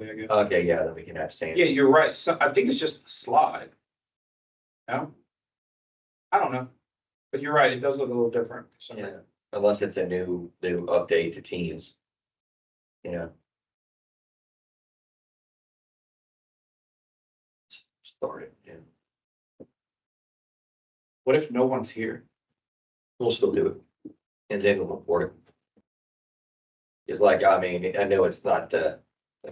I guess. Okay, yeah, then we can have sand. Yeah, you're right. So I think it's just a slide. No? I don't know. But you're right, it does look a little different. for some Yeah, reason. unless it's a new update to Teams. Yeah. Started, yeah. What if no one's here? We'll still do it. And then we'll report it. It's like, I mean, I know it's not the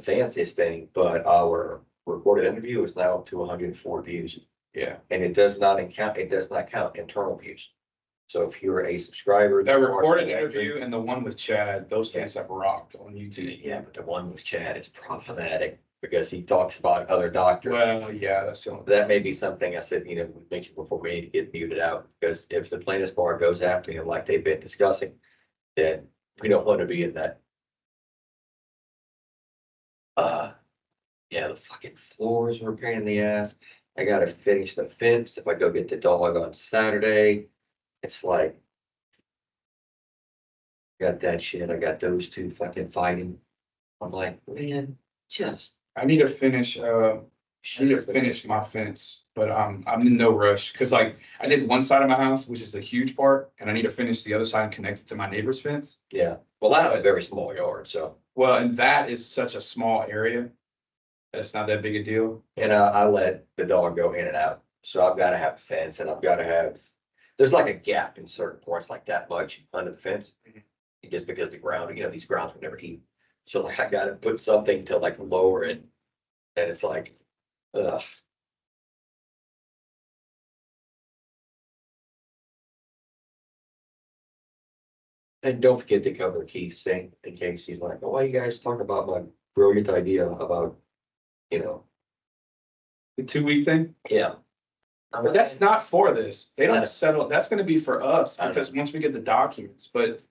fanciest thing, but our recorded interview is now up to 104 views. Yeah. And it does not count internal views. So if you're a subscriber. That recorded interview and the one with Chad, those things have rocked on YouTube. Yeah, but the one with Chad is problematic because he talks about other doctors. Well, yeah, that's the only. That may be something I said, we mentioned before, we need to get muted out, because if the plaintiff's bar goes after him like they've been discussing, then we don't want to be in that. Yeah, the fucking floors were a pain in the ass. I gotta finish the fence if I go get the dog on Saturday. It's like, got that shit, I got those two fucking fighting. I'm like, man, just. I need to finish, my fence, but I'm in no rush, because like I did one side of my house, which is the huge part, and I need to finish the other side and connect it to my neighbor's fence. Yeah, well, I have a very small yard, so. Well, and that is such a small area. That's not that big a deal. And I let the dog go in and out, so I've gotta have a fence, and I've gotta have, there's like a gap in certain points, like that much under the fence. Just because the ground, these grounds would never heat. So like I gotta put something to like lower it. And it's like, ugh. And don't forget to cover Keith's thing in case he's like, oh, why you guys talk about my brilliant idea about, The 2 week thing, yeah. but that's not for this. They I know. don't settle, that's gonna be for us, I know. because once we get the documents, but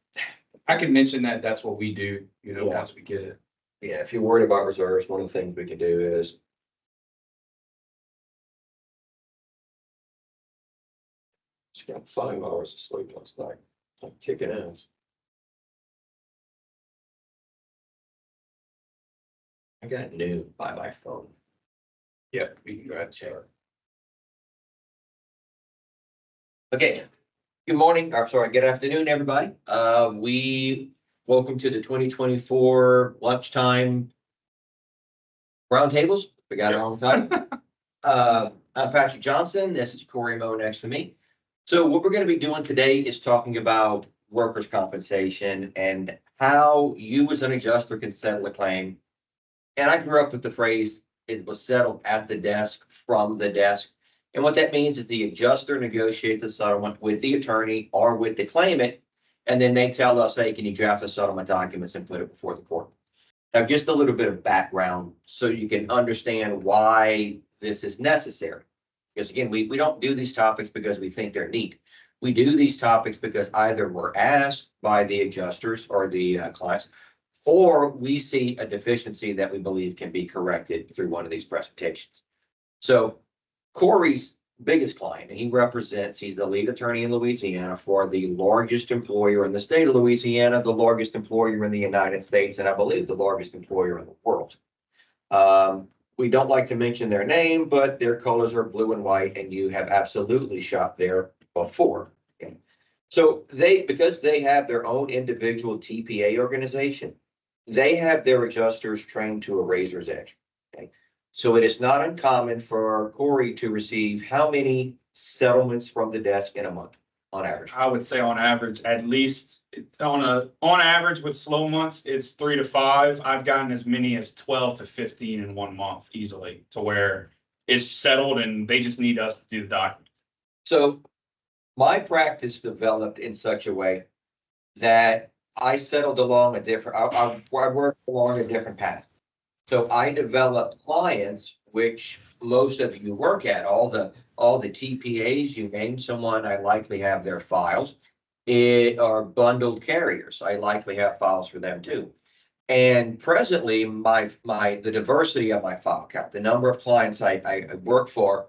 I can mention that that's what we do, Yeah. once we get it. Yeah, if you're worried about reserves, one of the things we can do is. Just got 5 hours of sleep last night, like kicking ass. I got noon by my phone. Yeah, we can go ahead and check. Okay, good morning, I'm sorry, good afternoon, everybody. Welcome to the 2024 lunchtime roundtables. We got it all the time. I'm Patrick Johnson. This is Corey Moe next to me. So what we're going to be doing today is talking about workers' compensation and how you as an adjuster can settle a claim. And I grew up with the phrase, it was settled at the desk, from the desk. And what that means is the adjuster negotiates the settlement with the attorney or with the claimant. And then they tell us, hey, can you draft the settlement documents and put it before the court? Now, just a little bit of background so you can understand why this is necessary. Because again, we don't do these topics because we think they're neat. We do these topics because either we're asked by the adjusters or the clients, or we see a deficiency that we believe can be corrected through one of these presentations. So Corey's biggest client, and he's the lead attorney in Louisiana for the largest employer in the state of Louisiana, the largest employer in the United States, and I believe the largest employer in the world. We don't like to mention their name, but their colors are blue and white, and you have absolutely shopped there before. Okay. So because they have their own individual TPA organization, they have their adjusters trained to a razor's edge. Okay. So it is not uncommon for Corey to receive how many settlements from the desk in a month on average? I would say on average, at least on average with slow months, it's 3 to 5. I've gotten as many as 12 to 15 in 1 month easily, to where it's settled and they just need us to do the document. So my practice developed in such a way that I settled along I worked along a different path. So I developed clients, which most of you work at, all the TPAs, you name someone, I likely have their files. Are bundled carriers. I likely have files for them too. And presently the diversity of my file count, the number of clients I work for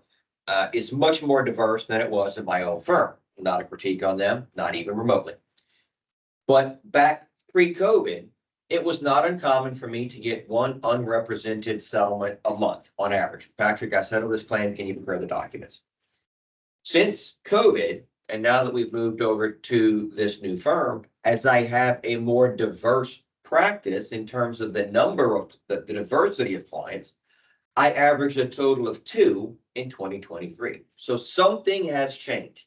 is much more diverse than it was in my old firm. Not a critique on them, not even remotely. But back pre-COVID, it was not uncommon for me to get one unrepresented settlement a month on average. Patrick, I settled this claim. Can you prepare the documents? Since COVID, and now that we've moved over to this new firm, as I have a more diverse practice in terms of the number of the diversity of clients, I averaged a total of 2 in 2023. So something has changed.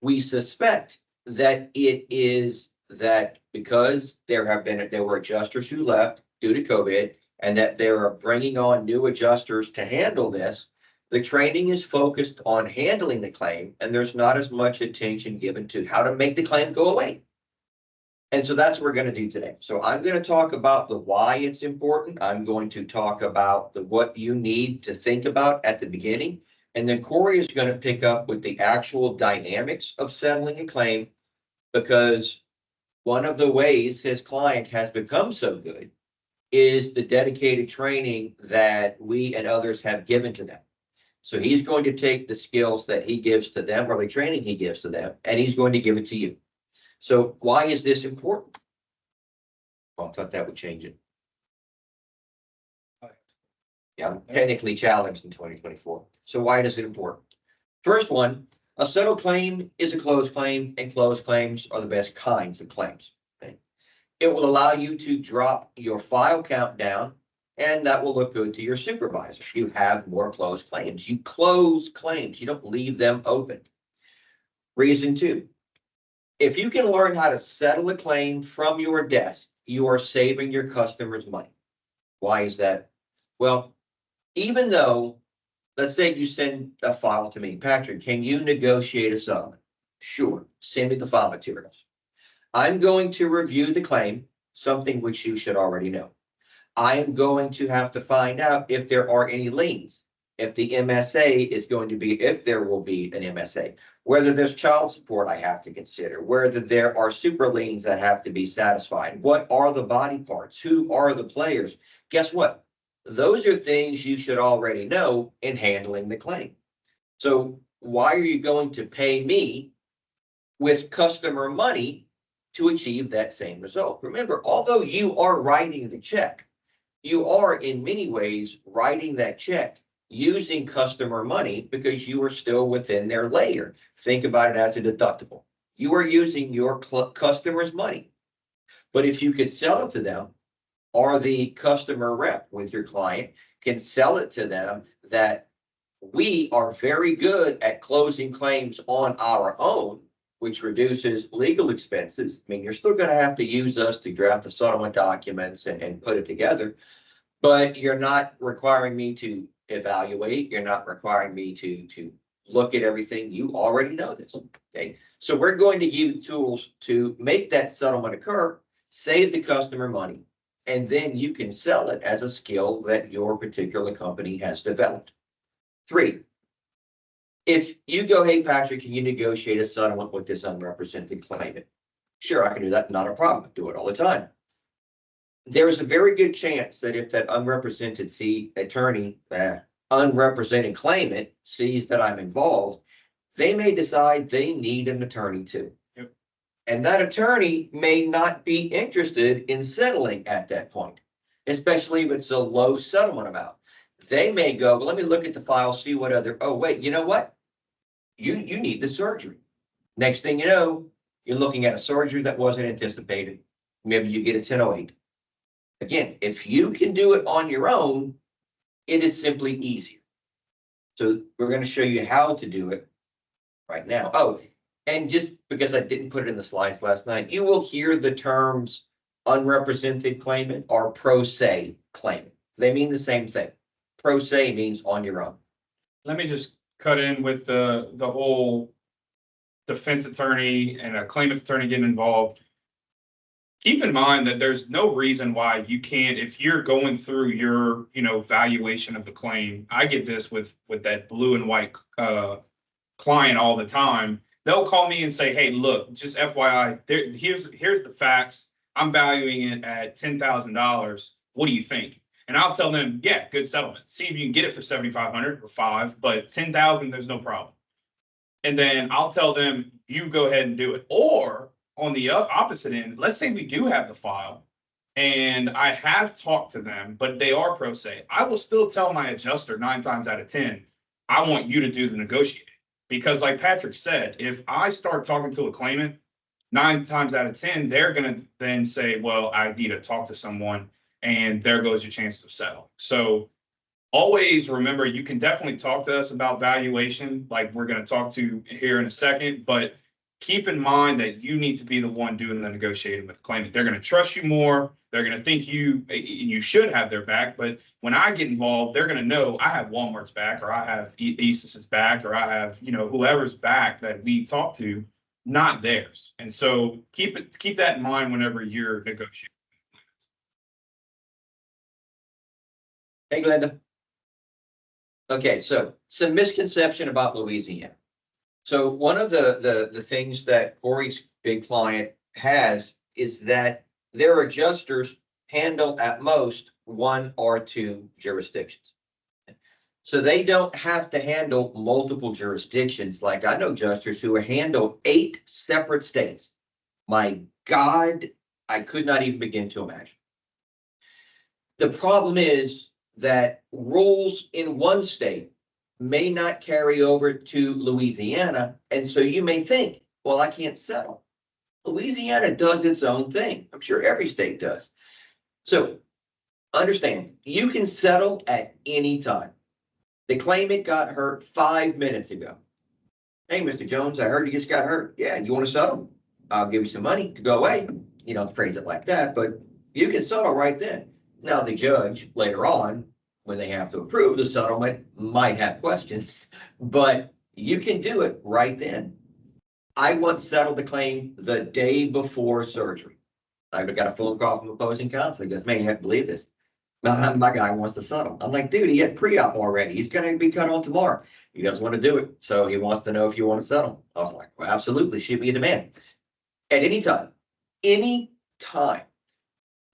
We suspect that it is that because there were adjusters who left due to COVID, and that they are bringing on new adjusters to handle this, the training is focused on handling the claim, and there's not as much attention given to how to make the claim go away. And so that's what we're going to do today. So I'm going to talk about the why it's important. I'm going to talk about the what you need to think about at the beginning. And then Corey is going to pick up with the actual dynamics of settling a claim, because one of the ways his client has become so good is the dedicated training that we and others have given to them. So he's going to take the skills that he gives to them, or the training he gives to them, and he's going to give it to you. So why is this important? Well, I thought that would change it. Yeah, I'm technically challenged in 2024. So why is it important? First one, a settled claim is a closed claim, and closed claims are the best kinds of claims. Okay? It will allow you to drop your file count down, and that will look good to your supervisor. You have more closed claims. You close claims. You don't leave them open. Reason two, if you can learn how to settle a claim from your desk, you are saving your customers money. Why is that? Well, even though, let's say you send a file to me, Patrick, can you negotiate a settlement? Sure, send me the file materials. I'm going to review the claim, something which you should already know. I am going to have to find out if there are any liens, if the MSA is going to be, if there will be an MSA, whether there's child support I have to consider, whether there are super liens that have to be satisfied. What are the body parts? Who are the players? Guess what? Those are things you should already know in handling the claim. So why are you going to pay me with customer money to achieve that same result? Remember, although you are writing the check, you are in many ways writing that check using customer money, because you are still within their layer. Think about it as a deductible. You are using your customer's money. But if you could sell it to them, or the customer rep with your client can sell it to them that we are very good at closing claims on our own, which reduces legal expenses. I mean, you're still going to have to use us to draft the settlement documents and put it together, but you're not requiring me to evaluate. You're not requiring me to look at everything. You already know this. Okay. So we're going to give you tools to make that settlement occur, save the customer money, and then you can sell it as a skill that your particular company has developed. 3, if you go, hey, Patrick, can you negotiate a settlement with this unrepresented claimant? Sure, I can do that. Not a problem. I do it all the time. There's a very good chance that if that unrepresented unrepresented claimant sees that I'm involved, they may decide they need an attorney too. Yep. And that attorney may not be interested in settling at that point, especially if it's a low settlement amount. They may go, well, let me look at the file, see what other, oh, wait, you know what? You need the surgery. Next thing you know, you're looking at a surgery that wasn't anticipated. Maybe you get a 1008. Again, if you can do it on your own, it is simply easier. So we're going to show you how to do it right now. Oh, and just because I didn't put it in the slides last night, you will hear the terms unrepresented claimant or pro se claimant. They mean the same thing. Pro se means on your own. Let me just cut in with the whole defense attorney and a claimant's attorney getting involved. Keep in mind that there's no reason why you can't, if you're going through your, valuation of the claim. I get this with that blue and white client all the time. They'll call me and say, hey, look, just FYI, here's the facts. I'm valuing it at $10,000. What do you think? And I'll tell them, yeah, good settlement. See if you can get it for 7,500 or 5, but 10,000, there's no problem. And then I'll tell them, you go ahead and do it. Or on the opposite end, let's say we do have the file And I have talked to them, but they are pro se. I will still tell my adjuster 9 times out of 10, I want you to do the negotiating. Because like Patrick said, if I start talking to a claimant, 9 times out of 10, they're going to then say, well, I need to talk to someone, and there goes your chance of settle. So always remember, you can definitely talk to us about valuation, like we're going to talk to here in a second, but keep in mind that you need to be the one doing the negotiating with the claimant. They're going to trust you more. They're going to think you should have their back. But when I get involved, they're going to know I have Walmart's back, or I have ESIS's back, or I have, whoever's back that we talk to, not theirs. And so keep that in mind whenever you're negotiating. Hey, Glenda. Okay, so some misconception about Louisiana. So one of the things that Corey's big client has is that their adjusters handle at most 1 or 2 jurisdictions. So they don't have to handle multiple jurisdictions. Like I know adjusters who handle 8 separate states. My God, I could not even begin to imagine. The problem is that rules in one state may not carry over to Louisiana. And so you may think, well, I can't settle. Louisiana does its own thing. I'm sure every state does. So understand, you can settle at any time. The claimant got hurt 5 minutes ago. Hey, Mr. Jones, I heard you just got hurt. Yeah, you want to settle? I'll give you some money to go away. You don't phrase it like that, but you can settle right then. Now, the judge later on, when they have to approve the settlement, might have questions, but you can do it right then. I once settled the claim the day before surgery. I got a phone call from opposing counsel. He goes, man, you have to believe this. My guy wants to settle. I'm like, dude, he had pre-op already. He's going to be cut on tomorrow. He doesn't want to do it. So he wants to know if you want to settle. I was like, well, absolutely. Should be a demand. At any time,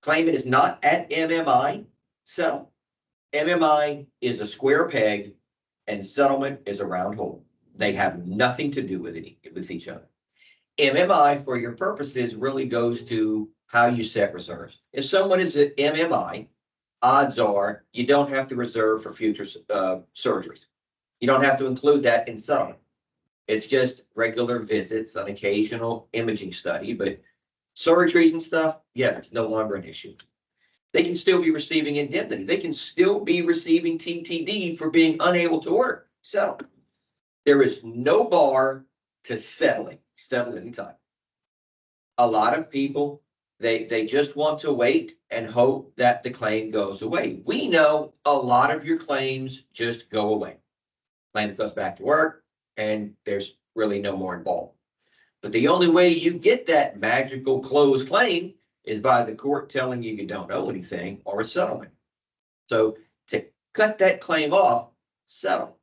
claimant is not at MMI, settle. MMI is a square peg and settlement is a round hole. They have nothing to do with each other. MMI, for your purposes, really goes to how you set reserves. If someone is at MMI, odds are you don't have to reserve for future surgeries. You don't have to include that in settlement. It's just regular visits, an occasional imaging study, but surgeries and stuff, yeah, it's no longer an issue. They can still be receiving indemnity. They can still be receiving TTD for being unable to work. Settle. There is no bar to settling. Settle anytime. A lot of people, they just want to wait and hope that the claim goes away. We know a lot of your claims just go away. Claimant goes back to work and there's really no more involved. But the only way you get that magical closed claim is by the court telling you don't owe anything or a settlement. So to cut that claim off, settle.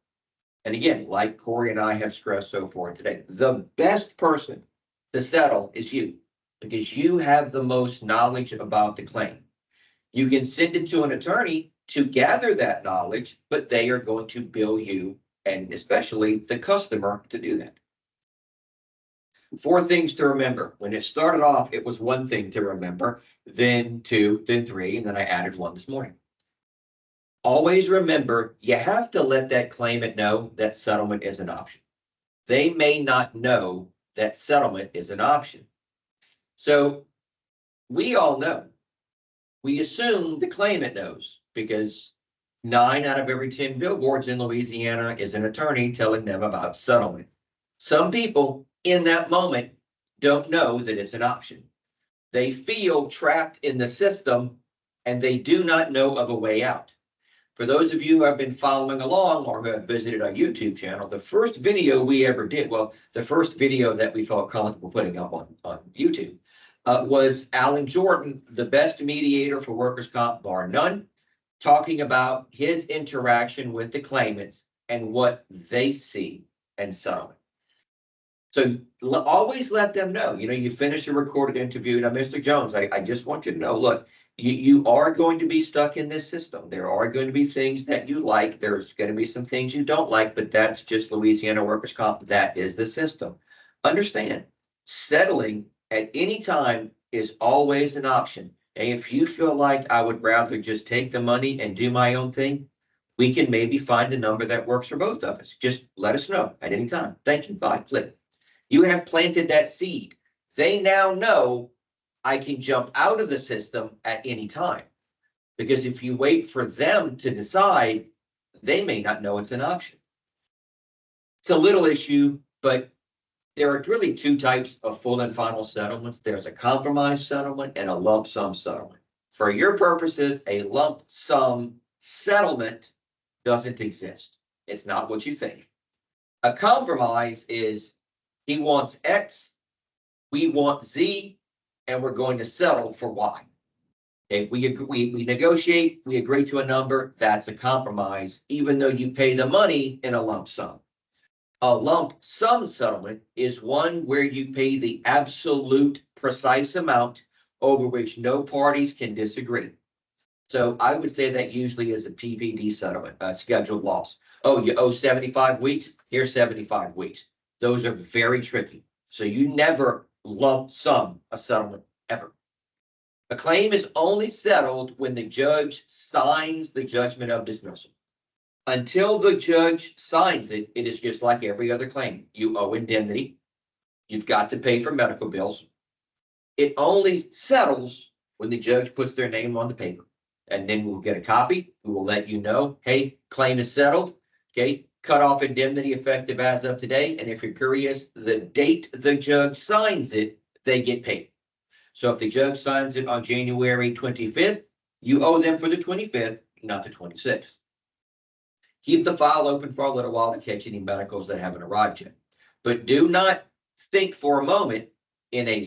And again, like Corey and I have stressed so far today, the best person to settle is you, because you have the most knowledge about the claim. You can send it to an attorney to gather that knowledge, but they are going to bill you and especially the customer to do that. 4 things to remember. When it started off, it was 1 thing to remember, then 2, then 3, and then I added 1 this morning. Always remember, you have to let that claimant know that settlement is an option. They may not know that settlement is an option. So we all know. We assume the claimant knows because 9 out of every 10 billboards in Louisiana is an attorney telling them about settlement. Some people in that moment don't know that it's an option. They feel trapped in the system and they do not know of a way out. For those of you who have been following along or who have visited our YouTube channel, the first video we ever did, well, the first video that we felt comfortable putting up on YouTube was Alan Jordan, the best mediator for workers' comp bar none, talking about his interaction with the claimants and what they see in settlement. So always let them know, you finish a recorded interview. Now, Mr. Jones, I just want you to know, look, you are going to be stuck in this system. There are going to be things that you like. There's going to be some things you don't like, but that's just Louisiana workers' comp. That is the system. Understand, settling at any time is always an option. And if you feel like I would rather just take the money and do my own thing, we can maybe find a number that works for both of us. Just let us know at any time. Thank you. Bye. Click. You have planted that seed. They now know I can jump out of the system at any time. Because if you wait for them to decide, they may not know it's an option. It's a little issue, but there are really two types of full and final settlements. There's a compromise settlement and a lump sum settlement. For your purposes, a lump sum settlement doesn't exist. It's not what you think. A compromise is he wants X, we want Z, and we're going to settle for Y. Okay, we negotiate, we agree to a number, that's a compromise, even though you pay the money in a lump sum. A lump sum settlement is one where you pay the absolute precise amount over which no parties can disagree. So I would say that usually is a PPD settlement, a scheduled loss. Oh, you owe 75 weeks, here's 75 weeks. Those are very tricky. So you never lump sum a settlement ever. A claim is only settled when the judge signs the judgment of dismissal. Until the judge signs it, it is just like every other claim. You owe indemnity. You've got to pay for medical bills. It only settles when the judge puts their name on the paper. And then we'll get a copy. We will let you know, hey, claim is settled. Okay, cut off indemnity effective as of today. And if you're curious, the date the judge signs it, they get paid. So if the judge signs it on January 25th, you owe them for the 25th, not the 26th. Keep the file open for a little while to catch any medicals that haven't arrived yet. But do not think for a moment in a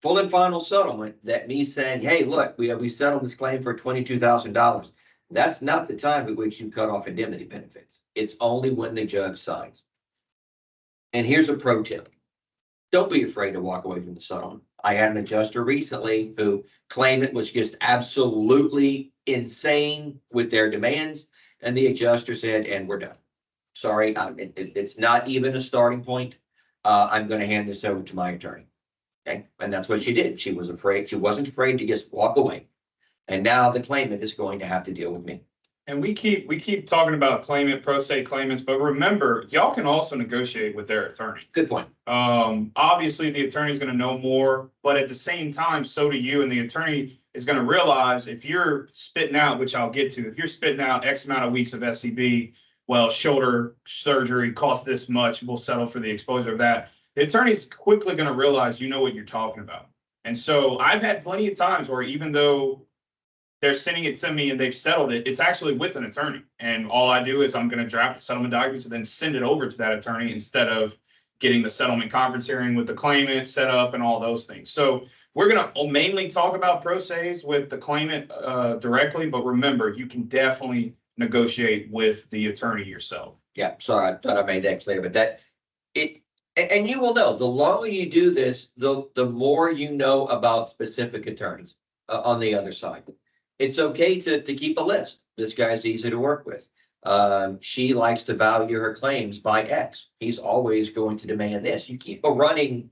full and final settlement that me saying, hey, look, we settled this claim for $22,000. That's not the time at which you cut off indemnity benefits. It's only when the judge signs. And here's a pro tip. Don't be afraid to walk away from the settlement. I had an adjuster recently who claimed it was just absolutely insane with their demands. And the adjuster said, and we're done. Sorry, it's not even a starting point. I'm going to hand this over to my attorney. Okay. And that's what she did. She was afraid. She wasn't afraid to just walk away. And now the claimant is going to have to deal with me. And we keep talking about claimant, pro se claimants, but remember, y'all can also negotiate with their attorney. Good point. Obviously the attorney's going to know more, but at the same time, so do you. And the attorney is going to realize if you're spitting out, which I'll get to, if you're spitting out X amount of weeks of SCB, well, shoulder surgery costs this much, we'll settle for the exposure of that. The attorney's quickly going to realize you know what you're talking about. And so I've had plenty of times where even though they're sending it to me and they've settled it, it's actually with an attorney. And all I do is I'm going to draft the settlement documents and then send it over to that attorney instead of getting the settlement conference hearing with the claimant set up and all those things. So we're going to mainly talk about pro ses with the claimant directly, but remember, you can definitely negotiate with the attorney yourself. Yeah, sorry, I thought I made that clear, but and you will know, the longer you do this, the more you know about specific attorneys on the other side. It's okay to keep a list. This guy's easy to work with. She likes to value her claims by X. He's always going to demand this. You keep a running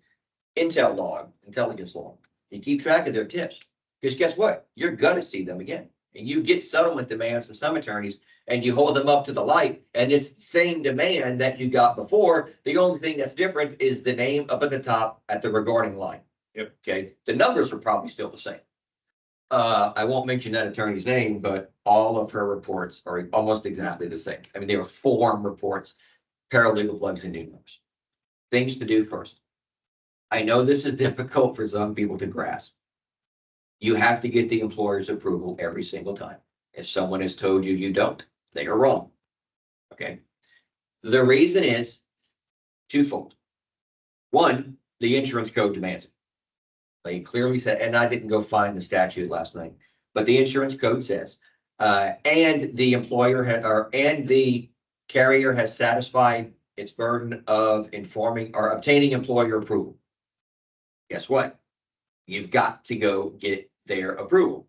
intelligence log. You keep track of their tips. Because guess what? You're going to see them again. And you get settlement demands from some attorneys and you hold them up to the light and it's the same demand that you got before. The only thing that's different is the name up at the top at the regarding line. Yep. Okay. The numbers are probably still the same. I won't mention that attorney's name, but all of her reports are almost exactly the same. I mean, they were form reports, paralegal plugs and new numbers. Things to do first. I know this is difficult for some people to grasp. You have to get the employer's approval every single time. If someone has told you you don't, they are wrong. Okay. The reason is twofold. One, the insurance code demands it. They clearly said, and I didn't go find the statute last night, but the insurance code says, and the employer and the carrier has satisfied its burden of informing or obtaining employer approval. Guess what? You've got to go get their approval.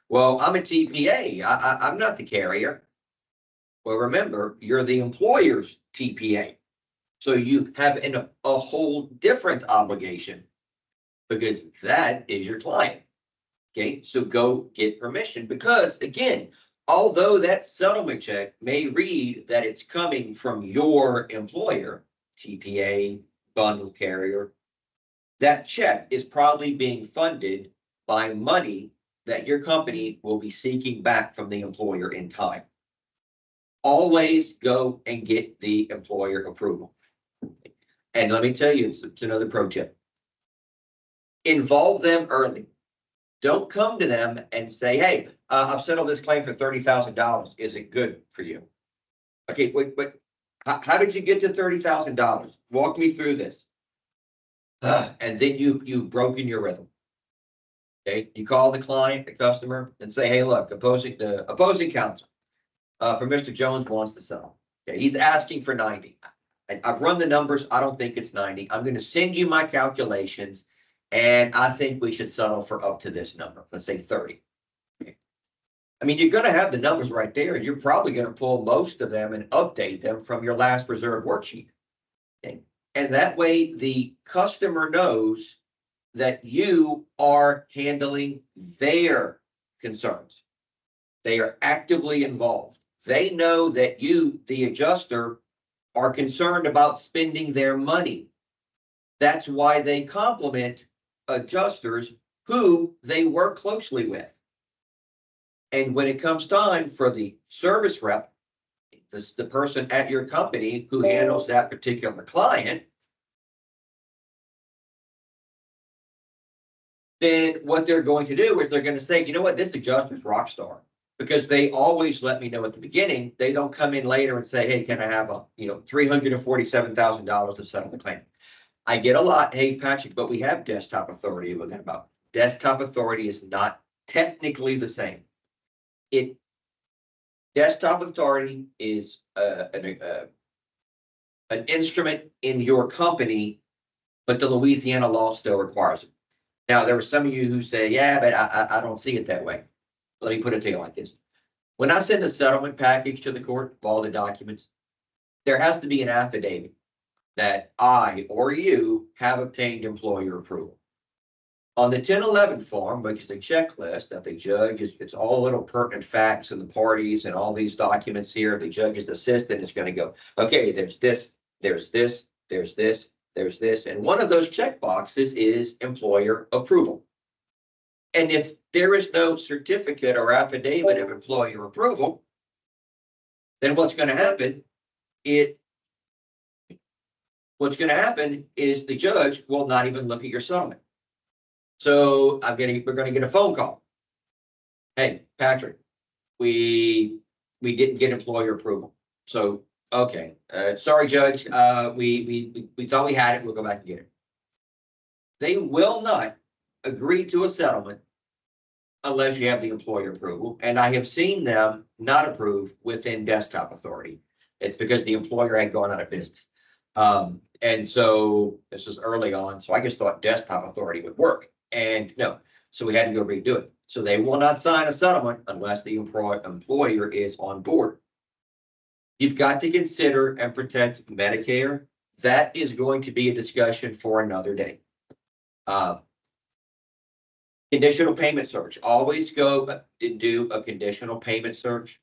Well, I'm a TPA. I'm not the carrier. Well, remember, you're the employer's TPA. So you have a whole different obligation because that is your client. Okay, so go get permission because again, although that settlement check may read that it's coming from your employer, TPA, bundle carrier, that check is probably being funded by money that your company will be seeking back from the employer in time. Always go and get the employer approval. And let me tell you, it's another pro tip. Involve them early. Don't come to them and say, hey, I've settled this claim for $30,000. Is it good for you? Okay, wait, how did you get to $30,000? Walk me through this. And then you've broken your rhythm. Okay, you call the client, the customer, and say, hey, look, the opposing counsel for Mr. Jones wants to settle. Okay, he's asking for 90. I've run the numbers. I don't think it's 90. I'm going to send you my calculations, and I think we should settle for up to this number. Let's say 30. Okay. I mean, you're going to have the numbers right there, and you're probably going to pull most of them and update them from your last reserve worksheet. Okay. And that way, the customer knows that you are handling their concerns. They are actively involved. They know that you, the adjuster, are concerned about spending their money. That's why they compliment adjusters who they work closely with. And when it comes time for the service rep, the person at your company who handles that particular client, then what they're going to do is they're going to say, you know what, this adjuster's rock star. Because they always let me know at the beginning. They don't come in later and say, hey, can I have $347,000 to settle the claim? I get a lot, hey, Patrick, but we have desktop authority looking about. Desktop authority is not technically the same. Desktop authority is an instrument in your company, but the Louisiana law still requires it. Now, there were some of you who say, yeah, but I don't see it that way. Let me put it to you like this. When I send a settlement package to the court of all the documents, there has to be an affidavit that I or you have obtained employer approval. On the 1011 form, which is a checklist that the judge it's all little pertinent facts and the parties and all these documents here. The judge's assistant is going to go, okay, there's this, there's this, there's this, there's this. And one of those check boxes is employer approval. And if there is no certificate or affidavit of employer approval, then what's going to happen? What's going to happen is the judge will not even look at your settlement. So we're going to get a phone call. Hey, Patrick, we didn't get employer approval. So okay, sorry, Judge. We thought we had it. We'll go back and get it. They will not agree to a settlement unless you have the employer approval. And I have seen them not approve within desktop authority. It's because the employer had gone out of business. And so this was early on. So I just thought desktop authority would work. And no, so we had to go redo it. So they will not sign a settlement unless the employer is on board. You've got to consider and protect Medicare. That is going to be a discussion for another day. Conditional payment search. Always go and do a conditional payment search.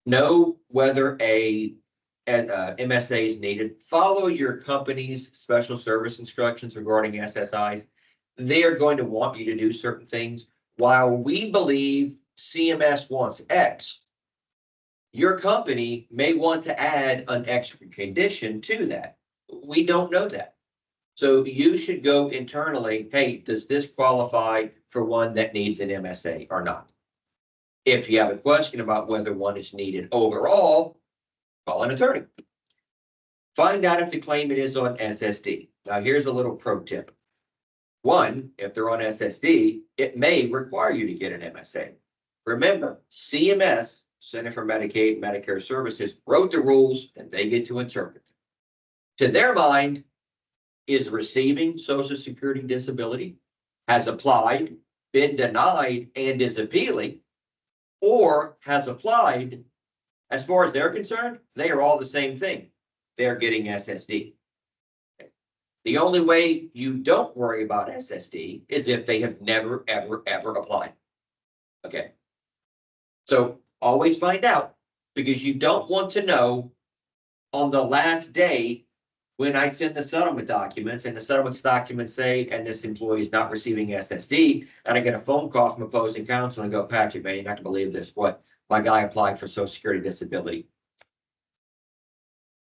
Know whether a MSA is needed. Follow your company's special service instructions regarding SSIs. They are going to want you to do certain things. While we believe CMS wants X, your company may want to add an extra condition to that. We don't know that. So you should go internally, hey, does this qualify for one that needs an MSA or not? If you have a question about whether one is needed overall, call an attorney. Find out if the claimant is on SSD. Now, here's a little pro tip. One, if they're on SSD, it may require you to get an MSA. Remember, CMS, Center for Medicaid and Medicare Services, wrote the rules and they get to interpret them. To their mind, is receiving Social Security disability, has applied, been denied, and is appealing, or has applied. As far as they're concerned, they are all the same thing. They're getting SSD. The only way you don't worry about SSD is if they have never, ever, ever applied. Okay. So always find out, because you don't want to know on the last day when I send the settlement documents and the settlement documents say, and this employee is not receiving SSD, and I get a phone call from opposing counsel and go, Patrick, man, you're not gonna believe this. What? My guy applied for Social Security disability.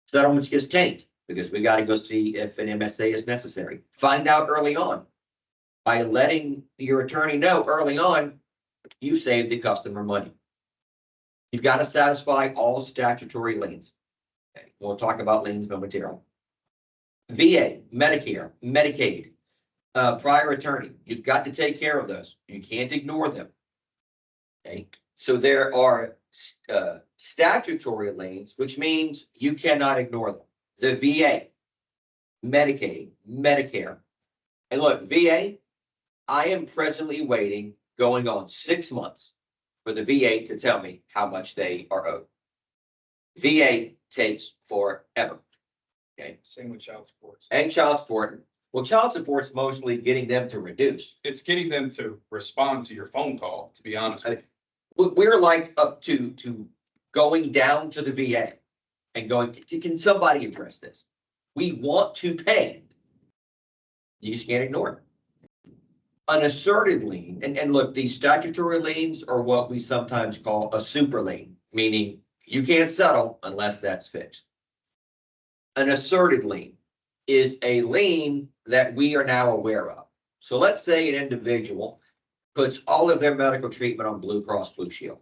Settlements just tanked because we got to go see if an MSA is necessary. Find out early on. By letting your attorney know early on, you save the customer money. You've got to satisfy all statutory liens. Okay. We'll talk about liens momentarily. VA, Medicare, Medicaid, prior attorney. You've got to take care of those. You can't ignore them. Okay. So there are statutory liens, which means you cannot ignore them. The VA, Medicaid, Medicare. And look, VA, I am presently waiting, going on 6 months, for the VA to tell me how much they are owed. VA takes forever. Okay. Same with child support. And child support. Well, child support's mostly getting them to reduce. It's getting them to respond to your phone call, to be honest with you. We're like up to going down to the VA and going, can somebody address this? We want to pay. You just can't ignore it. An asserted lien, and look, these statutory liens are what we sometimes call a super lien, meaning you can't settle unless that's fixed. An asserted lien is a lien that we are now aware of. So let's say an individual puts all of their medical treatment on Blue Cross Blue Shield.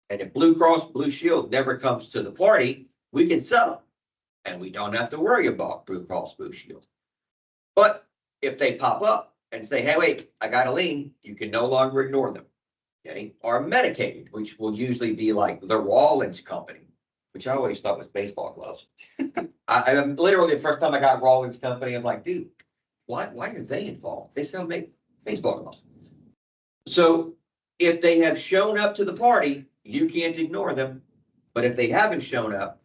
And if Blue Cross Blue Shield never comes to the party, we can settle. And we don't have to worry about Blue Cross Blue Shield. But if they pop up and say, hey, wait, I got a lien, you can no longer ignore them. Okay. Or Medicaid, which will usually be like the Rawlings Company, which I always thought was baseball gloves. I literally, the first time I got Rawlings Company, I'm like, dude, why are they involved? They sell baseball gloves. So if they have shown up to the party, you can't ignore them. But if they haven't shown up,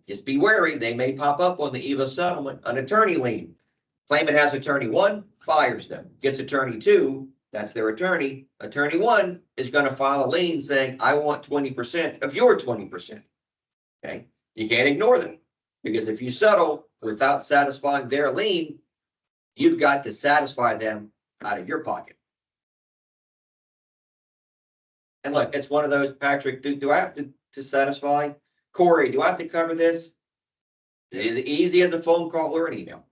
just be wary. They may pop up on the eve of settlement. An attorney lien. Claimant has attorney 1, fires them. Gets attorney 2, that's their attorney. Attorney 1 is going to file a lien saying, I want 20% of your 20%. Okay. You can't ignore them, because if you settle without satisfying their lien, you've got to satisfy them out of your pocket. And look, it's one of those, Patrick, do I have to satisfy? Corey, do I have to cover this? It is easy as a phone call or an email.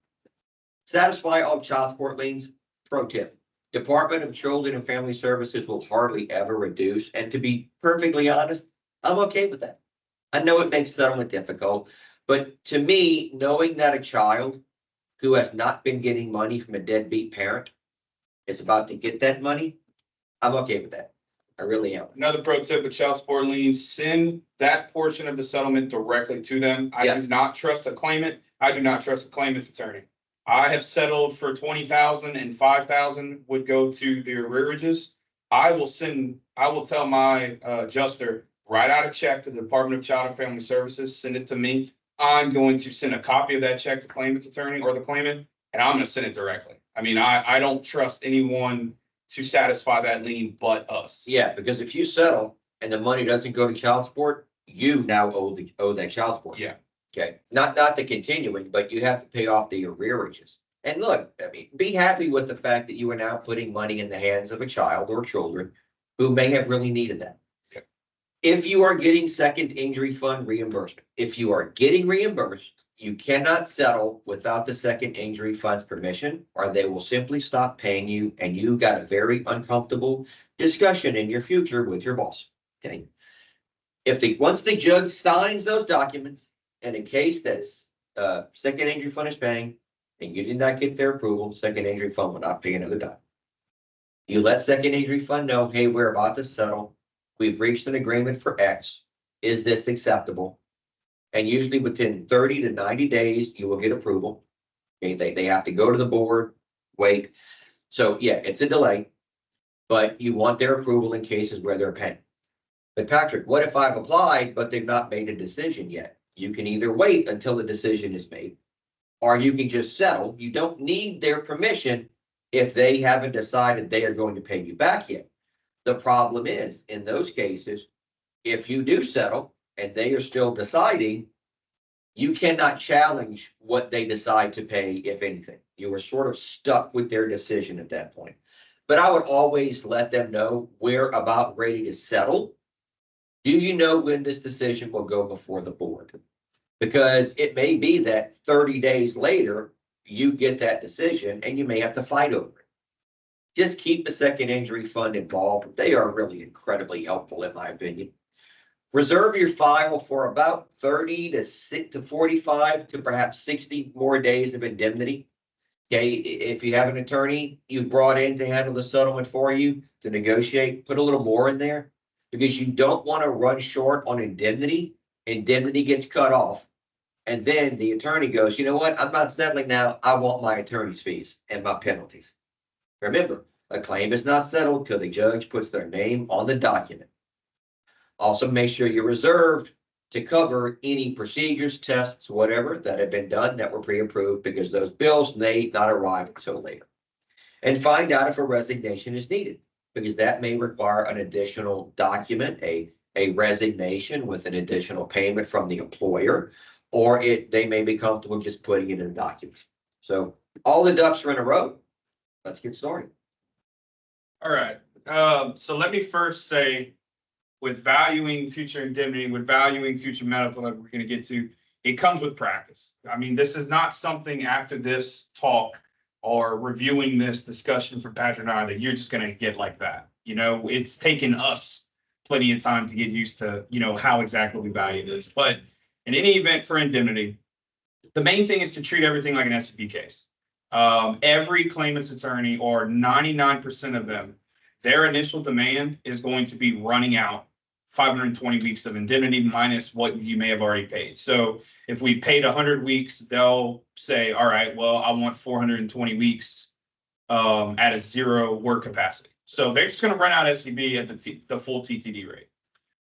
Satisfy all child support liens. Pro tip. Department of Children and Family Services will hardly ever reduce. And to be perfectly honest, I'm okay with that. I know it makes settlement difficult, but to me, knowing that a child who has not been getting money from a deadbeat parent is about to get that money, I'm okay with that. I really am. Another pro tip with child support liens, send that portion of the settlement directly to them. I do not trust a claimant. I do not trust a claimant's attorney. I have settled for 20,000 and 5,000 would go to the arrearages. I will tell my adjuster, write out a check to the Department of Child and Family Services, send it to me. I'm going to send a copy of that check to claimant's attorney or the claimant, and I'm going to send it directly. I mean, I don't trust anyone to satisfy that lien but us. Yeah, because if you settle and the money doesn't go to child support, you now owe that child support. Yeah. Okay. Not the continuing, but you have to pay off the arrearages. And look, I mean, be happy with the fact that you are now putting money in the hands of a child or children who may have really needed that. Okay. If you are getting second injury fund reimbursement, if you are getting reimbursed, you cannot settle without the second injury fund's permission, or they will simply stop paying you, and you got a very uncomfortable discussion in your future with your boss. Okay. Once the judge signs those documents in a case that's second injury fund is paying, and you did not get their approval, second injury fund will not pay another dime. You let second injury fund know, hey, we're about to settle. We've reached an agreement for X. Is this acceptable? And usually within 30 to 90 days, you will get approval. Okay, they have to go to the board, wait. So yeah, it's a delay, but you want their approval in cases where they're paying. But Patrick, what if I've applied, but they've not made a decision yet? You can either wait until the decision is made, or you can just settle. You don't need their permission if they haven't decided they are going to pay you back yet. The problem is, in those cases, if you do settle and they are still deciding, you cannot challenge what they decide to pay, if anything. You are sort of stuck with their decision at that point. But I would always let them know we're about ready to settle. Do you know when this decision will go before the board? Because it may be that 30 days later, you get that decision and you may have to fight over it. Just keep the second injury fund involved. They are really incredibly helpful, in my opinion. Reserve your file for about 30 to 45 to perhaps 60 more days of indemnity. Okay, if you have an attorney you've brought in to handle the settlement for you, to negotiate, put a little more in there, because you don't want to run short on indemnity. Indemnity gets cut off. And then the attorney goes, you know what? I'm not settling now. I want my attorney's fees and my penalties. Remember, a claim is not settled till the judge puts their name on the document. Also, make sure you're reserved to cover any procedures, tests, whatever that have been done that were pre-approved, because those bills may not arrive until later. And find out if a resignation is needed, because that may require an additional document, a resignation with an additional payment from the employer, or they may be comfortable just putting it in the documents. So all the ducks are in a row. Let's get started. All right. So let me first say, with valuing future indemnity, with valuing future medical that we're going to get to, it comes with practice. I mean, this is not something after this talk or reviewing this discussion for Patrick and I that you're just going to get like that. You know, it's taken us plenty of time to get used to, you know, how exactly we value this. But in any event for indemnity, the main thing is to treat everything like an SCB case. Every claimant's attorney, or 99% of them, their initial demand is going to be running out 520 weeks of indemnity minus what you may have already paid. So if we paid 100 weeks, they'll say, all right, well, I want 420 weeks at a 0 work capacity. So they're just going to run out SCB at the full TTD rate.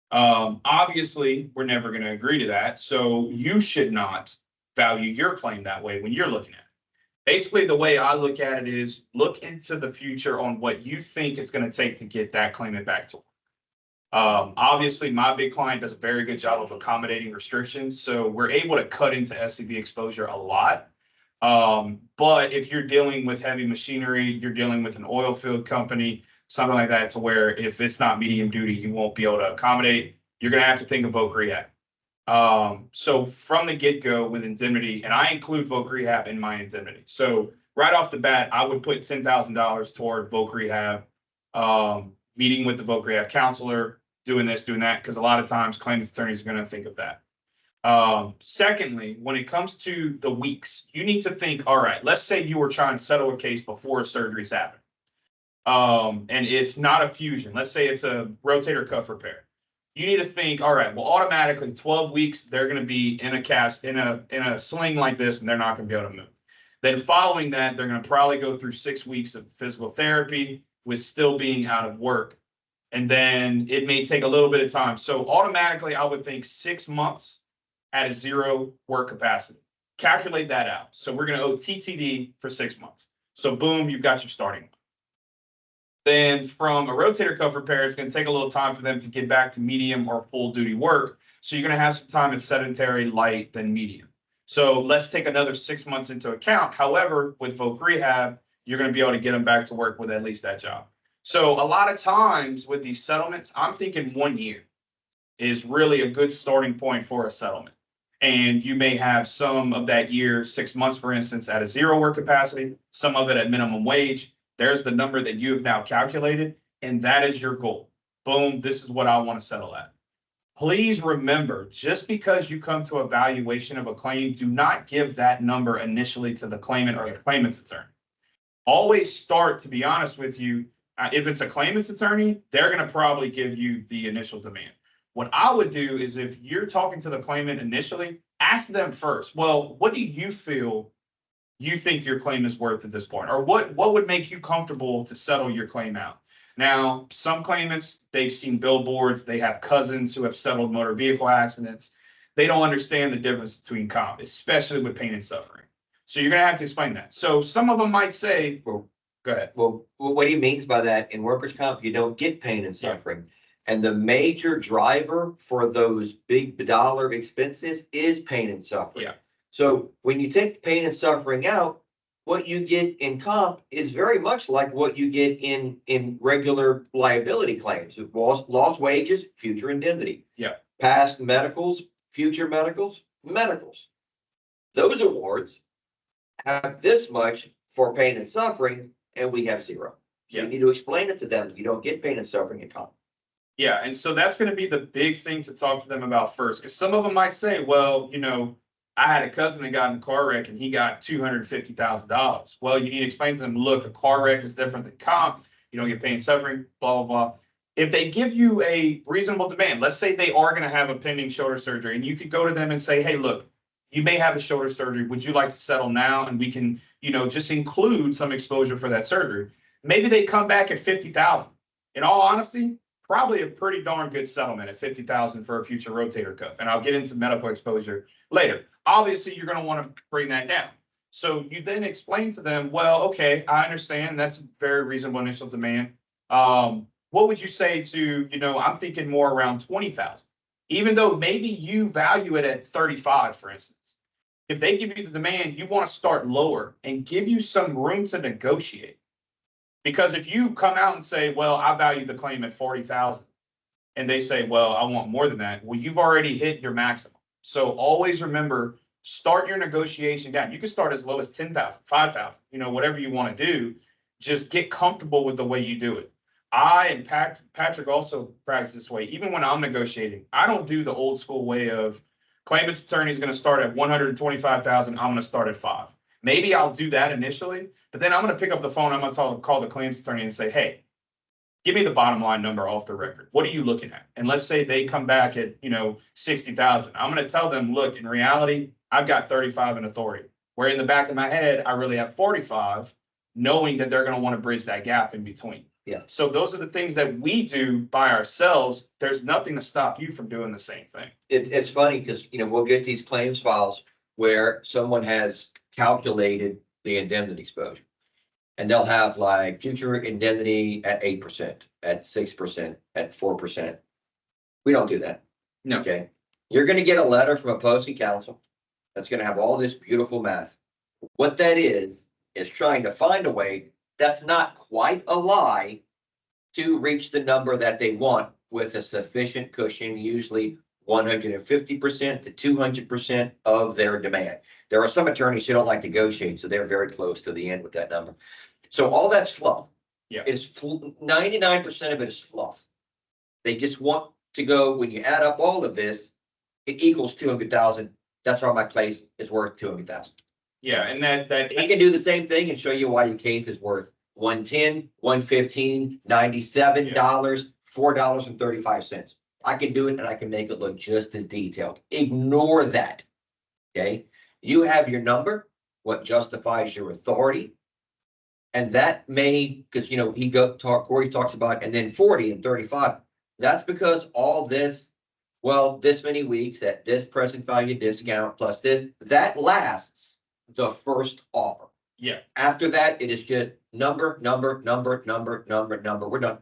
Obviously, we're never going to agree to that. So you should not value your claim that way when you're looking at it. Basically, the way I look at it is look into the future on what you think it's going to take to get that claimant back to work. Obviously, my big client does a very good job of accommodating restrictions, so we're able to cut into SCB exposure a lot. But if you're dealing with heavy machinery, you're dealing with an oil field company, something like that, to where if it's not medium duty, you won't be able to accommodate, you're going to have to think of voc rehab. So from the get-go with indemnity, and I include voc rehab in my indemnity. So right off the bat, I would put $10,000 toward voc rehab, meeting with the voc rehab counselor, doing this, doing that, because a lot of times claimants attorneys are going to think of that. Secondly, when it comes to the weeks, you need to think, all right, let's say you were trying to settle a case before surgery's happened. And it's not a fusion. Let's say it's a rotator cuff repair. You need to think, all right, well, automatically 12 weeks, they're going to be in a cast, in a sling like this, and they're not going to be able to move. Then following that, they're going to probably go through 6 weeks of physical therapy with still being out of work. And then it may take a little bit of time. So automatically, I would think 6 months at a 0 work capacity. Calculate that out. So we're going to owe TTD for 6 months. So boom, you've got your starting point. Then from a rotator cuff repair, it's going to take a little time for them to get back to medium or full duty work. So you're going to have some time in sedentary, light, then medium. So let's take another 6 months into account. However, with voc rehab, you're going to be able to get them back to work with at least that job. So a lot of times with these settlements, I'm thinking 1 year is really a good starting point for a settlement. And you may have some of that year, 6 months, for instance, at a 0 work capacity, some of it at minimum wage. There's the number that you have now calculated, and that is your goal. Boom, this is what I want to settle at. Please remember, just because you come to a valuation of a claim, do not give that number initially to the claimant or the claimant's attorney. Always start, to be honest with you, if it's a claimant's attorney, they're going to probably give you the initial demand. What I would do is, if you're talking to the claimant initially, ask them first, well, what do you feel you think your claim is worth at this point? Or what would make you comfortable to settle your claim out? Now, some claimants, they've seen billboards, they have cousins who have settled motor vehicle accidents. They don't understand the difference between comp, especially with pain and suffering. So you're gonna have to explain that. So some of them might say, well, go ahead. Well, what he means by that, in workers' comp, you don't get pain and Yeah. suffering. And the major driver for those big dollar expenses is pain and suffering. Yeah. So when you take the pain and suffering out, what you get in comp is very much like what you get in regular liability claims. Lost wages, future indemnity. Yeah. Past medicals, future medicals, medicals. Those awards have this much for pain and suffering, and we have zero. So Yeah. you need to explain it to them. You don't get pain and suffering in comp. Yeah, and so that's going to be the big thing to talk to them about first, because some of them might say, well, I had a cousin that got in a car wreck and he got $250,000. Well, you need to explain to them, look, a car wreck is different than comp. You don't get pain and suffering, blah, blah, blah. If they give you a reasonable demand, let's say they are going to have a pending shoulder surgery, and you could go to them and say, hey, look, you may have a shoulder surgery. Would you like to settle now? And we can, just include some exposure for that surgery. Maybe they come back at 50,000. In all honesty, probably a pretty darn good settlement at 50,000 for a future rotator cuff. And I'll get into medical exposure later. Obviously, you're going to want to bring that down. So you then explain to them, well, okay, I understand that's a very reasonable initial demand. What would you say to, I'm thinking more around 20,000, even though maybe you value it at 35, for instance. If they give you the demand, you want to start lower and give you some room to negotiate. Because if you come out and say, well, I value the claim at 40,000, and they say, well, I want more than that, well, you've already hit your maximum. So always remember, start your negotiation down. You can start as low as 10,000, 5,000, whatever you want to do. Just get comfortable with the way you do it. I and Patrick also practice this way. Even when I'm negotiating, I don't do the old school way of claimant's attorney is going to start at 125,000. I'm going to start at 5. Maybe I'll do that initially, but then I'm going to pick up the phone. I'm going to call the claims attorney and say, hey, give me the bottom line number off the record. What are you looking at? And let's say they come back at, 60,000. I'm going to tell them, look, in reality, I've got 35 in authority, where in the back of my head, I really have 45, knowing that they're going to want to bridge that gap in between. Yeah. So those are the things that we do by ourselves. There's nothing to stop you from doing the same thing. It's funny because, we'll get these claims files where someone has calculated the indemnity exposure. And they'll have like future indemnity at 8%, at 6%, at 4%. We don't do that. No. Okay. You're going to get a letter from opposing counsel that's going to have all this beautiful math. What that is trying to find a way that's not quite a lie to reach the number that they want with a sufficient cushion, usually 150% to 200% of their demand. There are some attorneys who don't like to negotiate, so they're very close to the end with that number. So all that's fluff. Yeah. 99% of it is fluff. They just want to go, when you add up all of this, it equals 200,000. That's how my case is worth 200,000. Yeah, and that I can do the same thing and show you why your case is worth 110, 115, $97, $4.35. I can do it and I can make it look just as detailed. Ignore that. Okay. You have your number, what justifies your authority. And that may, because Corey talks about, and then 40 and 35. That's because all this, this many weeks at this present value discount plus this, that lasts the first offer. Yeah. After that, it is just number. We're done.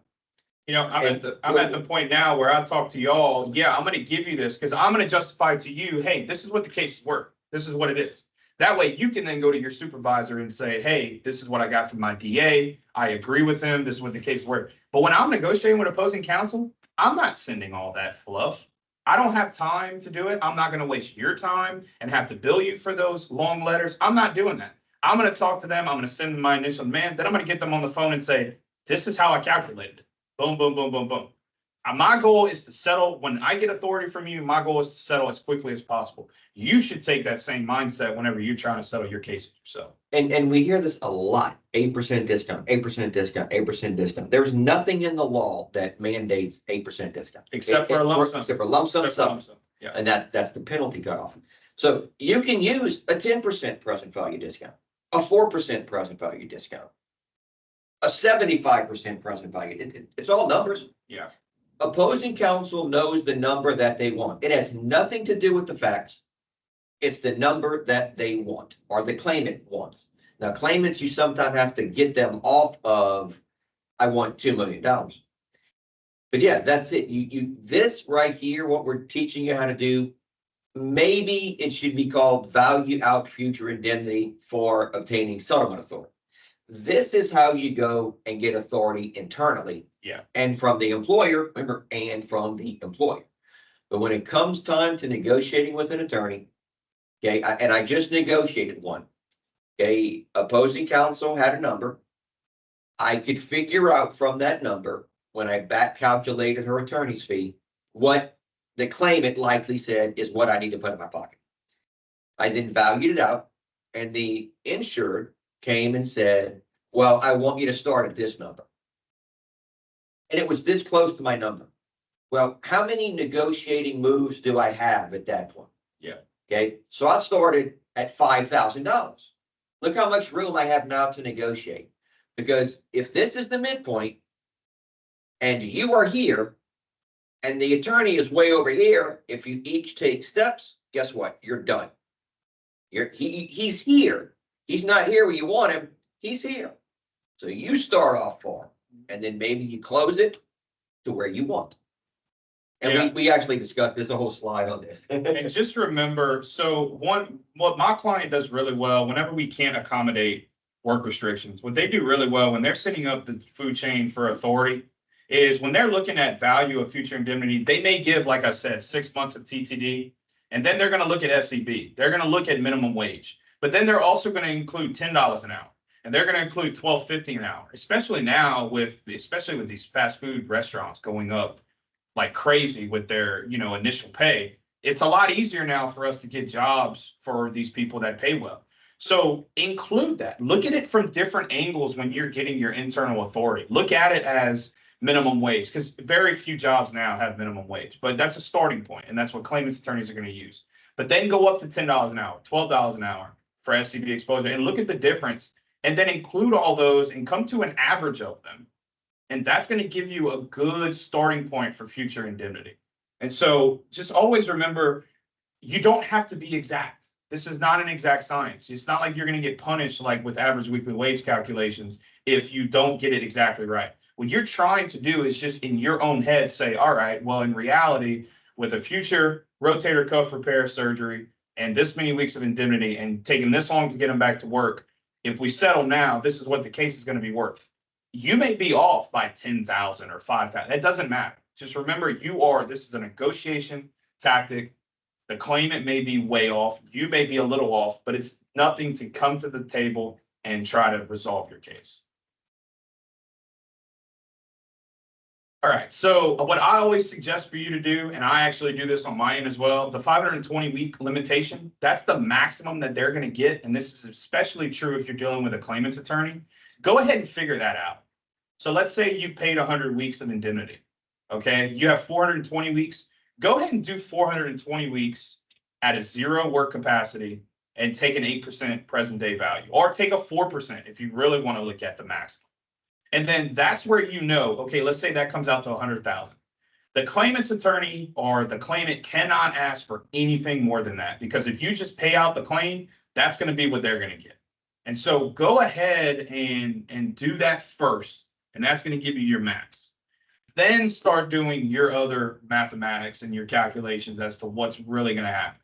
I'm at the point now where I talk to y'all. Yeah, I'm going to give you this because I'm going to justify to you, hey, this is what the case is worth. This is what it is. That way you can then go to your supervisor and say, hey, this is what I got from my DA. I agree with him. This is what the case is worth. But when I'm negotiating with opposing counsel, I'm not sending all that fluff. I don't have time to do it. I'm not going to waste your time and have to bill you for those long letters. I'm not doing that. I'm going to talk to them. I'm going to send them my initial demand. Then I'm going to get them on the phone and say, this is how I calculated it. Boom, boom, boom, boom, boom. My goal is to settle. When I get authority from you, my goal is to settle as quickly as possible. You should take that same mindset whenever you're trying to settle your case yourself. And we hear this a lot, 8% discount, 8% discount, 8% discount. There's nothing in the law that mandates 8% discount. Except for a lump sum. Except for lump sum. Yeah. And that's the penalty cutoff. So you can use a 10% present value discount, a 4% present value discount, a 75% present value. It's all numbers. Yeah. Opposing counsel knows the number that they want. It has nothing to do with the facts. It's the number that they want or the claimant wants. Now, claimants, you sometimes have to get them off of, I want $2 million. But yeah, that's it. This right here, what we're teaching you how to do, maybe it should be called value out future indemnity for obtaining settlement authority. This is how you go and get authority internally. Yeah. And from the employer, remember, and from the employer. But when it comes time to negotiating with an attorney, okay, and I just negotiated one. Okay, opposing counsel had a number. I could figure out from that number, when I back calculated her attorney's fee, what the claimant likely said is what I need to put in my pocket. I then valued it out, and the insured came and said, well, I want you to start at this number. And it was this close to my number. Well, how many negotiating moves do I have at that point? Yeah. Okay, so I started at $5,000. Look how much room I have now to negotiate. Because if this is the midpoint and you are here and the attorney is way over here, if you each take steps, guess what? You're done. He's here. He's not here where you want him. He's here. So you start off for him, and then maybe you close it to where you want. And Yeah. we actually discussed, there's a whole slide on this. And just remember, so what my client does really well, whenever we can't accommodate work restrictions, what they do really well when they're setting up the food chain for authority is when they're looking at value of future indemnity, they may give, like I said, 6 months of TTD, and then they're going to look at SEB. They're going to look at minimum wage, but then they're also going to include $10 an hour, and they're going to include $12.50 an hour, especially now especially with these fast food restaurants going up like crazy with their, initial pay. It's a lot easier now for us to get jobs for these people that pay well. So include that. Look at it from different angles when you're getting your internal authority. Look at it as minimum wage, because very few jobs now have minimum wage, but that's a starting point, and that's what claimants attorneys are going to use. But then go up to $10 an hour, $12 an hour for SCB exposure, and look at the difference, and then include all those and come to an average of them. And that's going to give you a good starting point for future indemnity. And so just always remember, you don't have to be exact. This is not an exact science. It's not like you're going to get punished like with average weekly wage calculations if you don't get it exactly right. What you're trying to do is just in your own head say, all right, well, in reality, with a future rotator cuff repair surgery and this many weeks of indemnity and taking this long to get them back to work, if we settle now, this is what the case is going to be worth. You may be off by 10,000 or 5,000. That doesn't matter. Just remember, this is a negotiation tactic. The claimant may be way off. You may be a little off, but it's nothing to come to the table and try to resolve your case. All right. So what I always suggest for you to do, and I actually do this on my end as well, the 520-week limitation, that's the maximum that they're going to get. And this is especially true if you're dealing with a claimant's attorney. Go ahead and figure that out. So let's say you've paid 100 weeks of indemnity, okay? You have 420 weeks. Go ahead and do 420 weeks at a 0 work capacity and take an 8% present day value, or take a 4% if you really want to look at the maximum. And then that's where okay, let's say that comes out to 100,000. The claimant's attorney or the claimant cannot ask for anything more than that, because if you just pay out the claim, that's going to be what they're going to get. And so go ahead and do that first, and that's going to give you your max. Then start doing your other mathematics and your calculations as to what's really going to happen.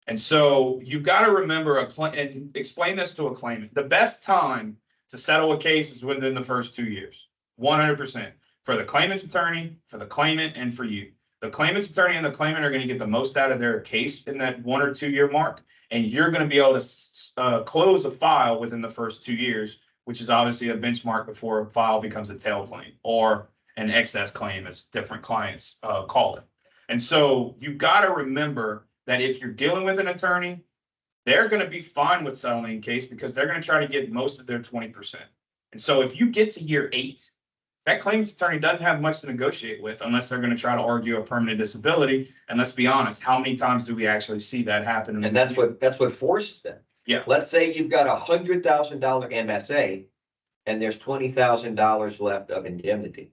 And so you've got to remember and explain this to a claimant. The best time to settle a case is within the first 2 years, 100%, for the claimant's attorney, for the claimant, and for you. The claimant's attorney and the claimant are going to get the most out of their case in that 1 or 2 year mark, and you're going to be able to close a file within the first 2 years, which is obviously a benchmark before a file becomes a tail claim or an excess claim, as different clients call it. And so you've got to remember that if you're dealing with an attorney, they're going to be fine with settling a case because they're going to try to get most of their 20%. And so if you get to year 8, that claims attorney doesn't have much to negotiate with unless they're going to try to argue a permanent disability. And let's be honest, how many times do we actually see that happen? And that's what forces them. Yeah. Let's say you've got $100,000 MSA and there's $20,000 left of indemnity.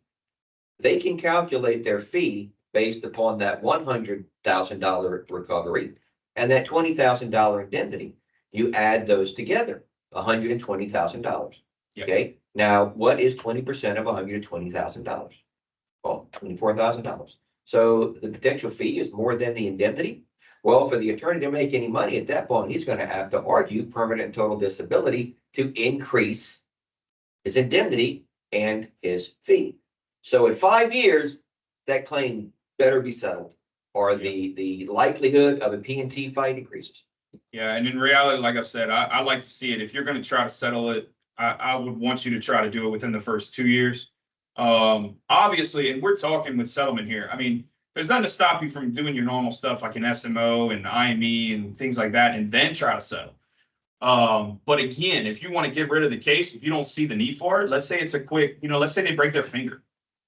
They can calculate their fee based upon that $100,000 recovery and that $20,000 indemnity. You add those together, $120,000. Yep. Okay, now what is 20% of $120,000? Well, $24,000. So the potential fee is more than the indemnity. Well, for the attorney to make any money at that point, he's going to have to argue permanent and total disability to increase his indemnity and his fee. So at 5 years, that claim better be settled, or the likelihood of a P&T fight increases. Yeah, and in reality, like I said, I like to see it. If you're going to try to settle it, I would want you to try to do it within the first 2 years. Obviously, and we're talking with settlement here. I mean, there's nothing to stop you from doing your normal stuff like an SMO and IME and things like that, and then try to settle. But again, if you want to get rid of the case, if you don't see the need for it, let's say it's a quick, let's say they break their finger.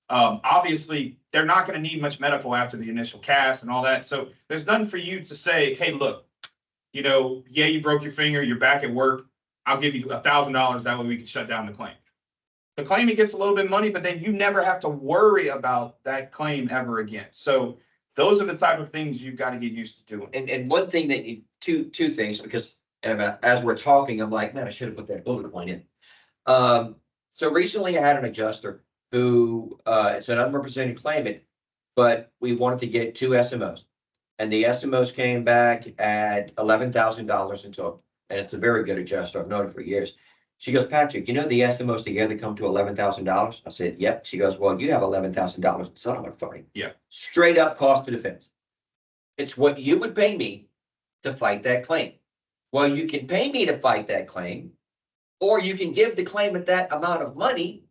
Obviously, they're not going to need much medical after the initial cast and all that. So there's nothing for you to say, hey, look, yeah, you broke your finger, you're back at work. I'll give you $1,000. That way we can shut down the claim. The claimant gets a little bit of money, but then you never have to worry about that claim ever again. So those are the type of things you've got to get used to doing. And one thing that you, two things, because as we're talking, I'm like, man, I should have put that bullet point in. So recently I had an adjuster who it's an unrepresented claimant, but we wanted to get 2 SMOs. And the SMOs came back at $11,000 in total. And it's a very good adjuster. I've known her for years. She goes, Patrick, the SMOs together come to $11,000? I said, yep. She goes, well, you have $11,000 in settlement authority. Yeah. Straight up cost of defense. It's what you would pay me to fight that claim. Well, you can pay me to fight that claim, or you can give the claimant that amount of money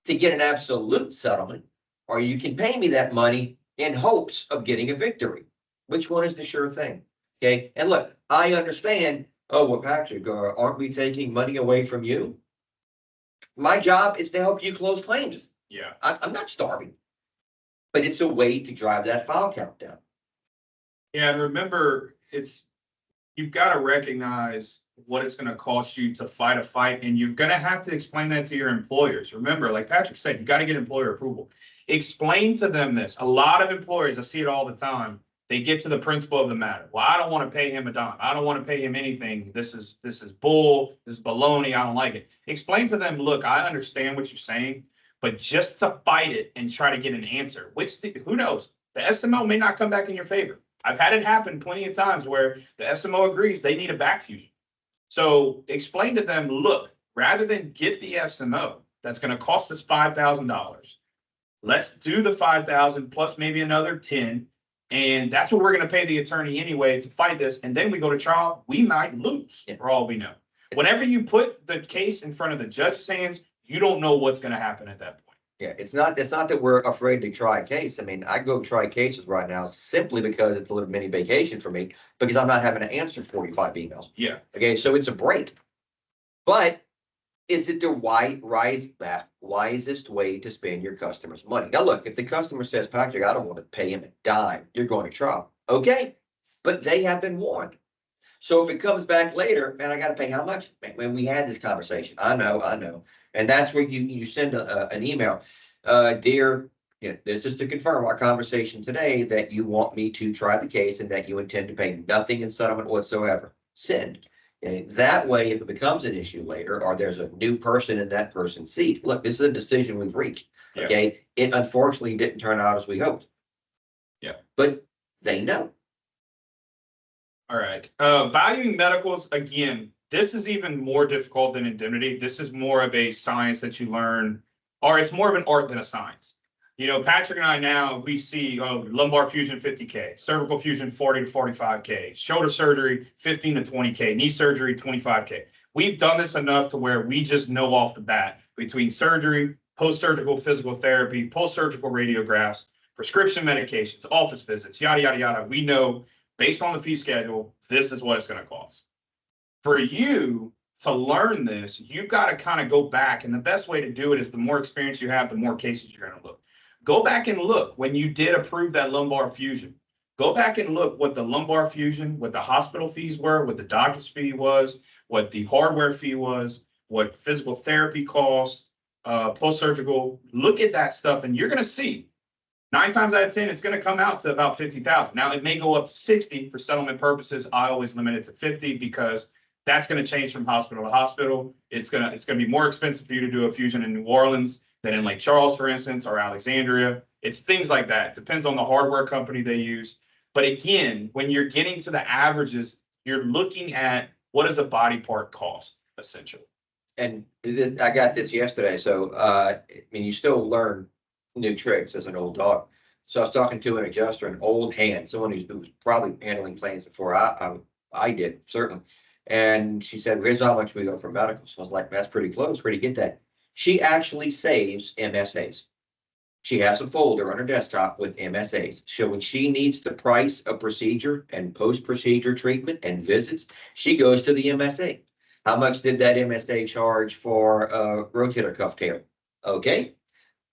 to get an absolute settlement, or you can pay me that money in hopes of getting a victory. Which one is the sure thing? Okay. And look, I understand. Oh, well, Patrick, aren't we taking money away from you? My job is to help you close claims. Yeah. I'm not starving, but it's a way to drive that file count down. Yeah, and remember, you've got to recognize what it's going to cost you to fight a fight, and you're going to have to explain that to your employers. Remember, like Patrick said, you got to get employer approval. Explain to them this. A lot of employers, I see it all the time, they get to the principle of the matter. Well, I don't want to pay him a dime. I don't want to pay him anything. This is bull. This is baloney. I don't like it. Explain to them, look, I understand what you're saying, but just to fight it and try to get an answer, who knows? The SMO may not come back in your favor. I've had it happen plenty of times where the SMO agrees they need a back fusion. So explain to them, look, rather than get the SMO, that's going to cost us $5,000. Let's do the 5,000 plus maybe another 10. And that's what we're going to pay the attorney anyway to fight this. And then we go to trial. We might lose for all we know. Whenever you put the case in front of the judge's hands, you don't know what's going to happen at that point. Yeah, it's not that we're afraid to try a case. I mean, I go try cases right now simply because it's a little mini vacation for me, because I'm not having to answer 45 emails. Yeah. Okay, so it's a break. But is it the wisest way to spend your customer's money? Now, look, if the customer says, Patrick, I don't want to pay him a dime, you're going to trial. Okay, but they have been warned. So if it comes back later, man, I got to pay how much? When we had this conversation, I know. And that's where you send an email. Dear, this is to confirm our conversation today that you want me to try the case and that you intend to pay nothing in settlement whatsoever. Send. And that way, if it becomes an issue later, or there's a new person in that person's seat, look, this is a decision we've reached. Yeah. Okay. It unfortunately didn't turn out as we hoped. Yeah. But they know. All right. Valuing medicals, again, this is even more difficult than indemnity. This is more of a science that you learn, or it's more of an art than a science. Patrick and I now, we see lumbar fusion 50K, cervical fusion 40 to 45K, shoulder surgery 15 to 20K, knee surgery 25K. We've done this enough to where we just know off the bat between surgery, post-surgical physical therapy, post-surgical radiographs, prescription medications, office visits, yada, yada, yada. We know based on the fee schedule, this is what it's going to cost. For you to learn this, you've got to kind of go back. And the best way to do it is the more experience you have, the more cases you're going to look. Go back and look when you did approve that lumbar fusion. Go back and look what the lumbar fusion, what the hospital fees were, what the doctor's fee was, what the hardware fee was, what physical therapy costs, post-surgical. Look at that stuff and you're going to see 9 times out of 10, it's gonna come out to about 50,000. Now, it may go up to 60 for settlement purposes. I always limit it to 50 because that's gonna change from hospital to hospital. It's gonna be more expensive for you to do a fusion in New Orleans than in Lake Charles, for instance, or Alexandria. It's things like that. Depends on the hardware company they use. But again, when you're getting to the averages, you're looking at what does a body part cost, essentially. And this, I got this yesterday, so, I mean, you still learn new tricks as an old dog. So I was talking to an adjuster, an old hand, someone who was probably handling claims before I did, certainly. And she said, here's how much we go for medical. So I was like, that's pretty close. Where do you get that? She actually saves MSAs. She has a folder on her desktop with MSAs. So when she needs the price of procedure and post-procedure treatment and visits, she goes to the MSA. How much did that MSA charge for a rotator cuff tear? Okay.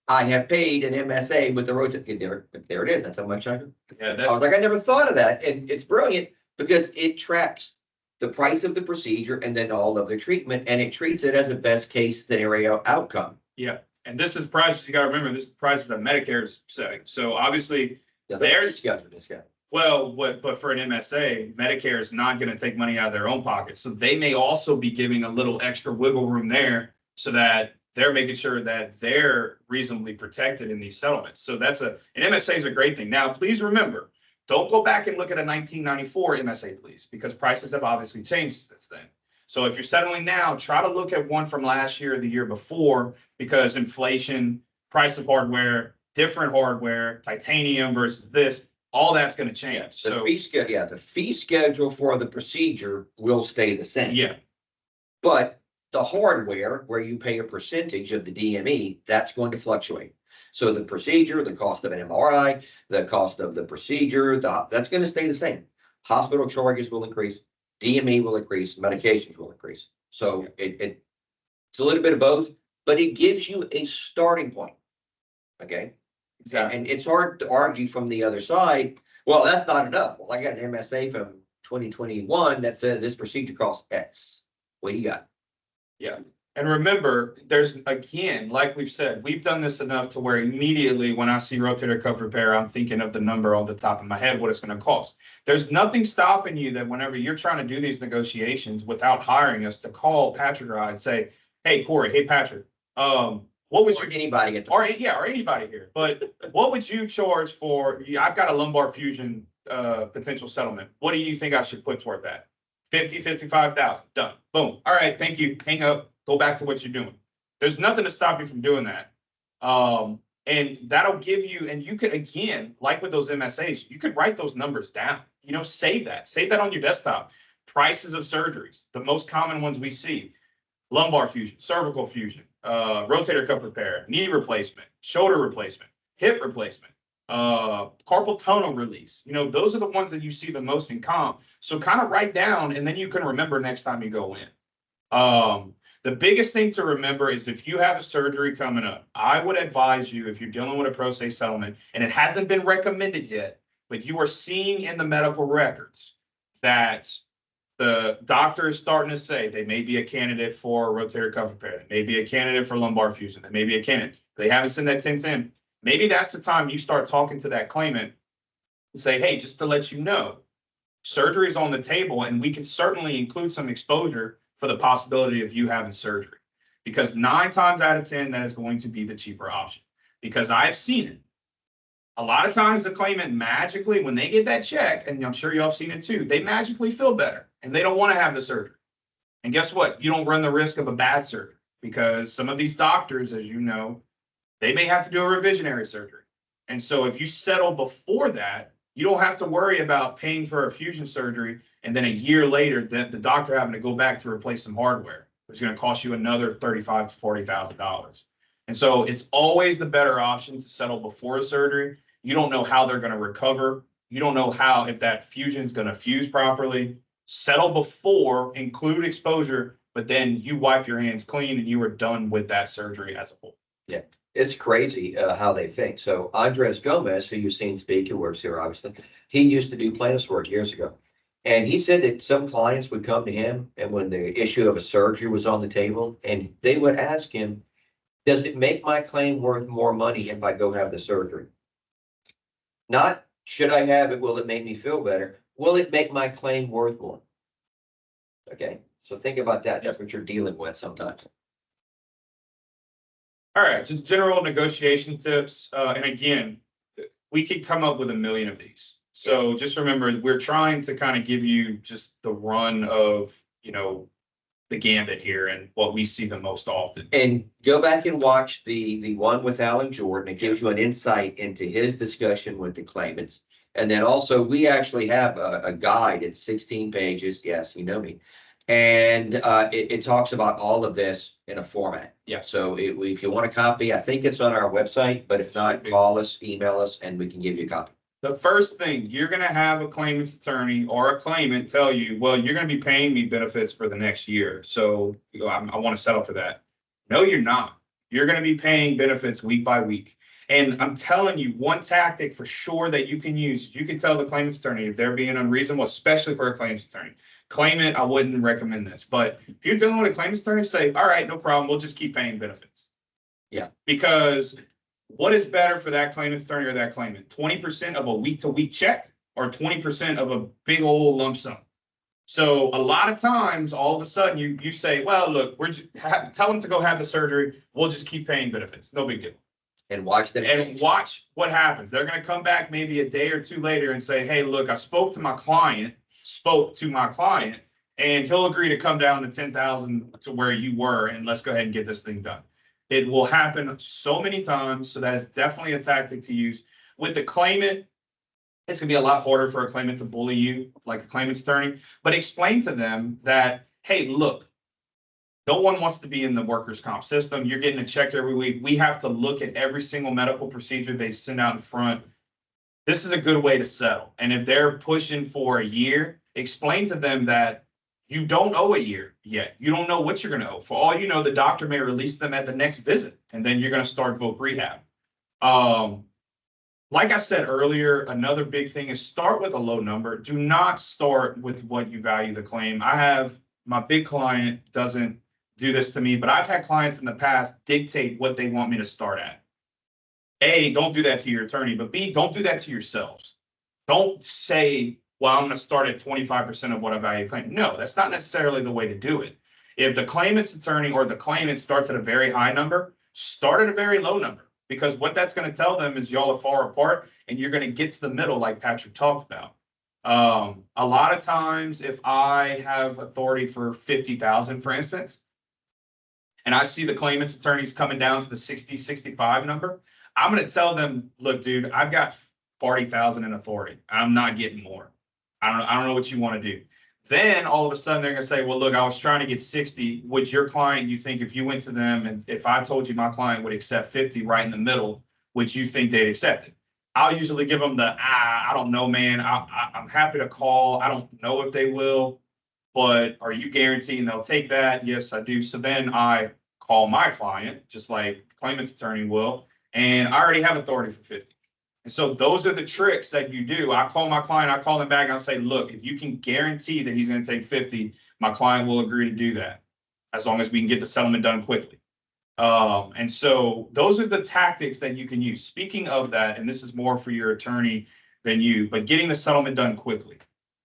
I have paid an MSA with the rotator. There it is. That's how much I do. Yeah, I was like, I never thought of that. And it's brilliant because it tracks the price of the procedure and then all of the treatment, and it treats it as a best case scenario outcome. yeah. And this is price, you gotta remember, this is the price that Medicare's setting. So obviously, There's there's, schedule discount. well, but for an MSA, Medicare is not gonna take money out of their own pocket. So they may also be giving a little extra wiggle room there so that they're making sure that they're reasonably protected in these settlements. So an MSA is a great thing. Now, please remember, don't go back and look at a 1994 MSA, please, because prices have obviously changed since then. So if you're settling now, try to look at one from last year or the year before, because inflation, price of hardware, different hardware, titanium versus this, all that's gonna change. The So, fee schedule, yeah, the fee schedule for the procedure will stay the same. yeah, But the hardware, where you pay a percentage of the DME, that's going to fluctuate. So the procedure, the cost of an MRI, the cost of the procedure, that's going to stay the same. Hospital charges will increase, DME will increase, medications will increase. So it's a little bit of both, but it gives you a starting point. Okay. exactly. And it's hard to argue from the other side. Well, that's not enough. Well, I got an MSA from 2021 that says this procedure costs X. What do you got? Yeah. And remember, there's, again, like we've said, we've done this enough to where immediately when I see rotator cuff repair, I'm thinking of the number on the top of my head, what it's going to cost. There's nothing stopping you that whenever you're trying to do these negotiations without hiring us to call Patrick or I and say, hey, Corey, hey, Patrick, what would Or you, anybody at the. or anybody here, but what would you charge for, I've got a lumbar fusion potential settlement. What do you think I should put toward that? 50, 55,000, done. Boom. All right, thank you. Hang up. Go back to what you're doing. There's nothing to stop you from doing that. And that'll give you, and you could, again, like with those MSAs, you could write those numbers down. Save that on your desktop. Prices of surgeries, the most common ones we see: lumbar fusion, cervical fusion, rotator cuff repair, knee replacement, shoulder replacement, hip replacement, carpal tunnel release. Those are the ones that you see the most in comp. So kind of write down, and then you can remember next time you go in. The biggest thing to remember is if you have a surgery coming up, I would advise you, if you're dealing with a pro se settlement and it hasn't been recommended yet, but you are seeing in the medical records that the doctor is starting to say they may be a candidate for rotator cuff repair, they may be a candidate for lumbar fusion, they may be a candidate. They haven't sent that 10 in. Maybe that's the time you start talking to that claimant and say, hey, just to let you know, surgery is on the table, and we can certainly include some exposure for the possibility of you having surgery. Because 9 times out of 10, that is going to be the cheaper option. Because I've seen it. A lot of times the claimant magically, when they get that check, and I'm sure y'all have seen it too, they magically feel better and they don't want to have the surgery. And guess what? You don't run the risk of a bad surgery, because some of these doctors, as you know, they may have to do a revisionary surgery. And so if you settle before that, you don't have to worry about paying for a fusion surgery and then a year later the doctor having to go back to replace some hardware, which is going to cost you another $35,000 to $40,000. And so it's always the better option to settle before a surgery. You don't know how they're going to recover. You don't know if that fusion is going to fuse properly. Settle before, include exposure, but then you wipe your hands clean and you are done with that surgery as a whole. Yeah, it's crazy how they think. So Andres Gomez, who you've seen speak, who works here, obviously, he used to do plaintiff's work years ago. And he said that some clients would come to him, and when the issue of a surgery was on the table, and they would ask him, does it make my claim worth more money if I go have the surgery? Not, should I have it? Will it make me feel better? Will it make my claim worth more? Okay, so think about that. That's what you're dealing with sometimes. All right, just general negotiation tips. And again, we could come up with a million of these. So just remember, we're trying to kind of give you just the run of, the gambit here and what we see the most often. And go back and watch the one with Alan Jordan. It gives you an insight into his discussion with the claimants. And then also, we actually have a guide. It's 16 pages. Yes, you know me. And it talks about all of this in a format. Yeah. So if you want a copy, I think it's on our website, but if not, call us, email us, and we can give you a copy. The first thing, you're going to have a claimant's attorney or a claimant tell you, well, you're going to be paying me benefits for the next year. So I want to settle for that. No, you're not. You're going to be paying benefits week by week. And I'm telling you, one tactic for sure that you can use, you can tell the claimant's attorney if they're being unreasonable, especially for a claims attorney. Claimant, I wouldn't recommend this. But if you're dealing with a claimant's attorney, say, all right, no problem. We'll just keep paying benefits. Yeah. Because what is better for that claimant's attorney or that claimant? 20% of a week-to-week check or 20% of a big old lump sum? So a lot of times, all of a sudden, you say, well, look, tell them to go have the surgery. We'll just keep paying benefits. No big deal. And watch them. And watch what happens. They're going to come back maybe a day or two later and say, hey, look, I spoke to my client, and he'll agree to come down to 10,000 to where you were, and let's go ahead and get this thing done. It will happen so many times, so that is definitely a tactic to use. With the claimant, it's going to be a lot harder for a claimant to bully you like a claimant's attorney, but explain to them that, hey, look, no one wants to be in the workers' comp system. You're getting a check every week. We have to look at every single medical procedure they send out in front. This is a good way to settle. And if they're pushing for a year, explain to them that you don't owe a year yet. You don't know what you're going to owe. For all you know, the doctor may release them at the next visit, and then you're going to start voc rehab. Like I said earlier, another big thing is start with a low number. Do not start with what you value the claim. My big client doesn't do this to me, but I've had clients in the past dictate what they want me to start at. A, don't do that to your attorney, but B, don't do that to yourselves. Don't say, well, I'm going to start at 25% of what I value claim. No, that's not necessarily the way to do it. If the claimant's attorney or the claimant starts at a very high number, start at a very low number, because what that's going to tell them is y'all are far apart and you're going to get to the middle like Patrick talked about. A lot of times, if I have authority for 50,000, for instance, and I see the claimant's attorneys coming down to the 60, 65 number, I'm going to tell them, look, dude, I've got 40,000 in authority. I'm not getting more. I don't know what you want to do. Then all of a sudden they're going to say, well, look, I was trying to get 60. Would your client, you think if you went to them and if I told you my client would accept 50 right in the middle, would you think they'd accept it? I'll usually give them the, I don't know, man. I'm happy to call. I don't know if they will, but are you guaranteeing they'll take that? Yes, I do. So then I call my client, just like the claimant's attorney will, and I already have authority for 50. And so those are the tricks that you do. I call my client, I call them back, and I say, look, if you can guarantee that he's going to take 50, my client will agree to do that, as long as we can get the settlement done quickly. And so those are the tactics that you can use. Speaking of that, and this is more for your attorney than you, but getting the settlement done quickly.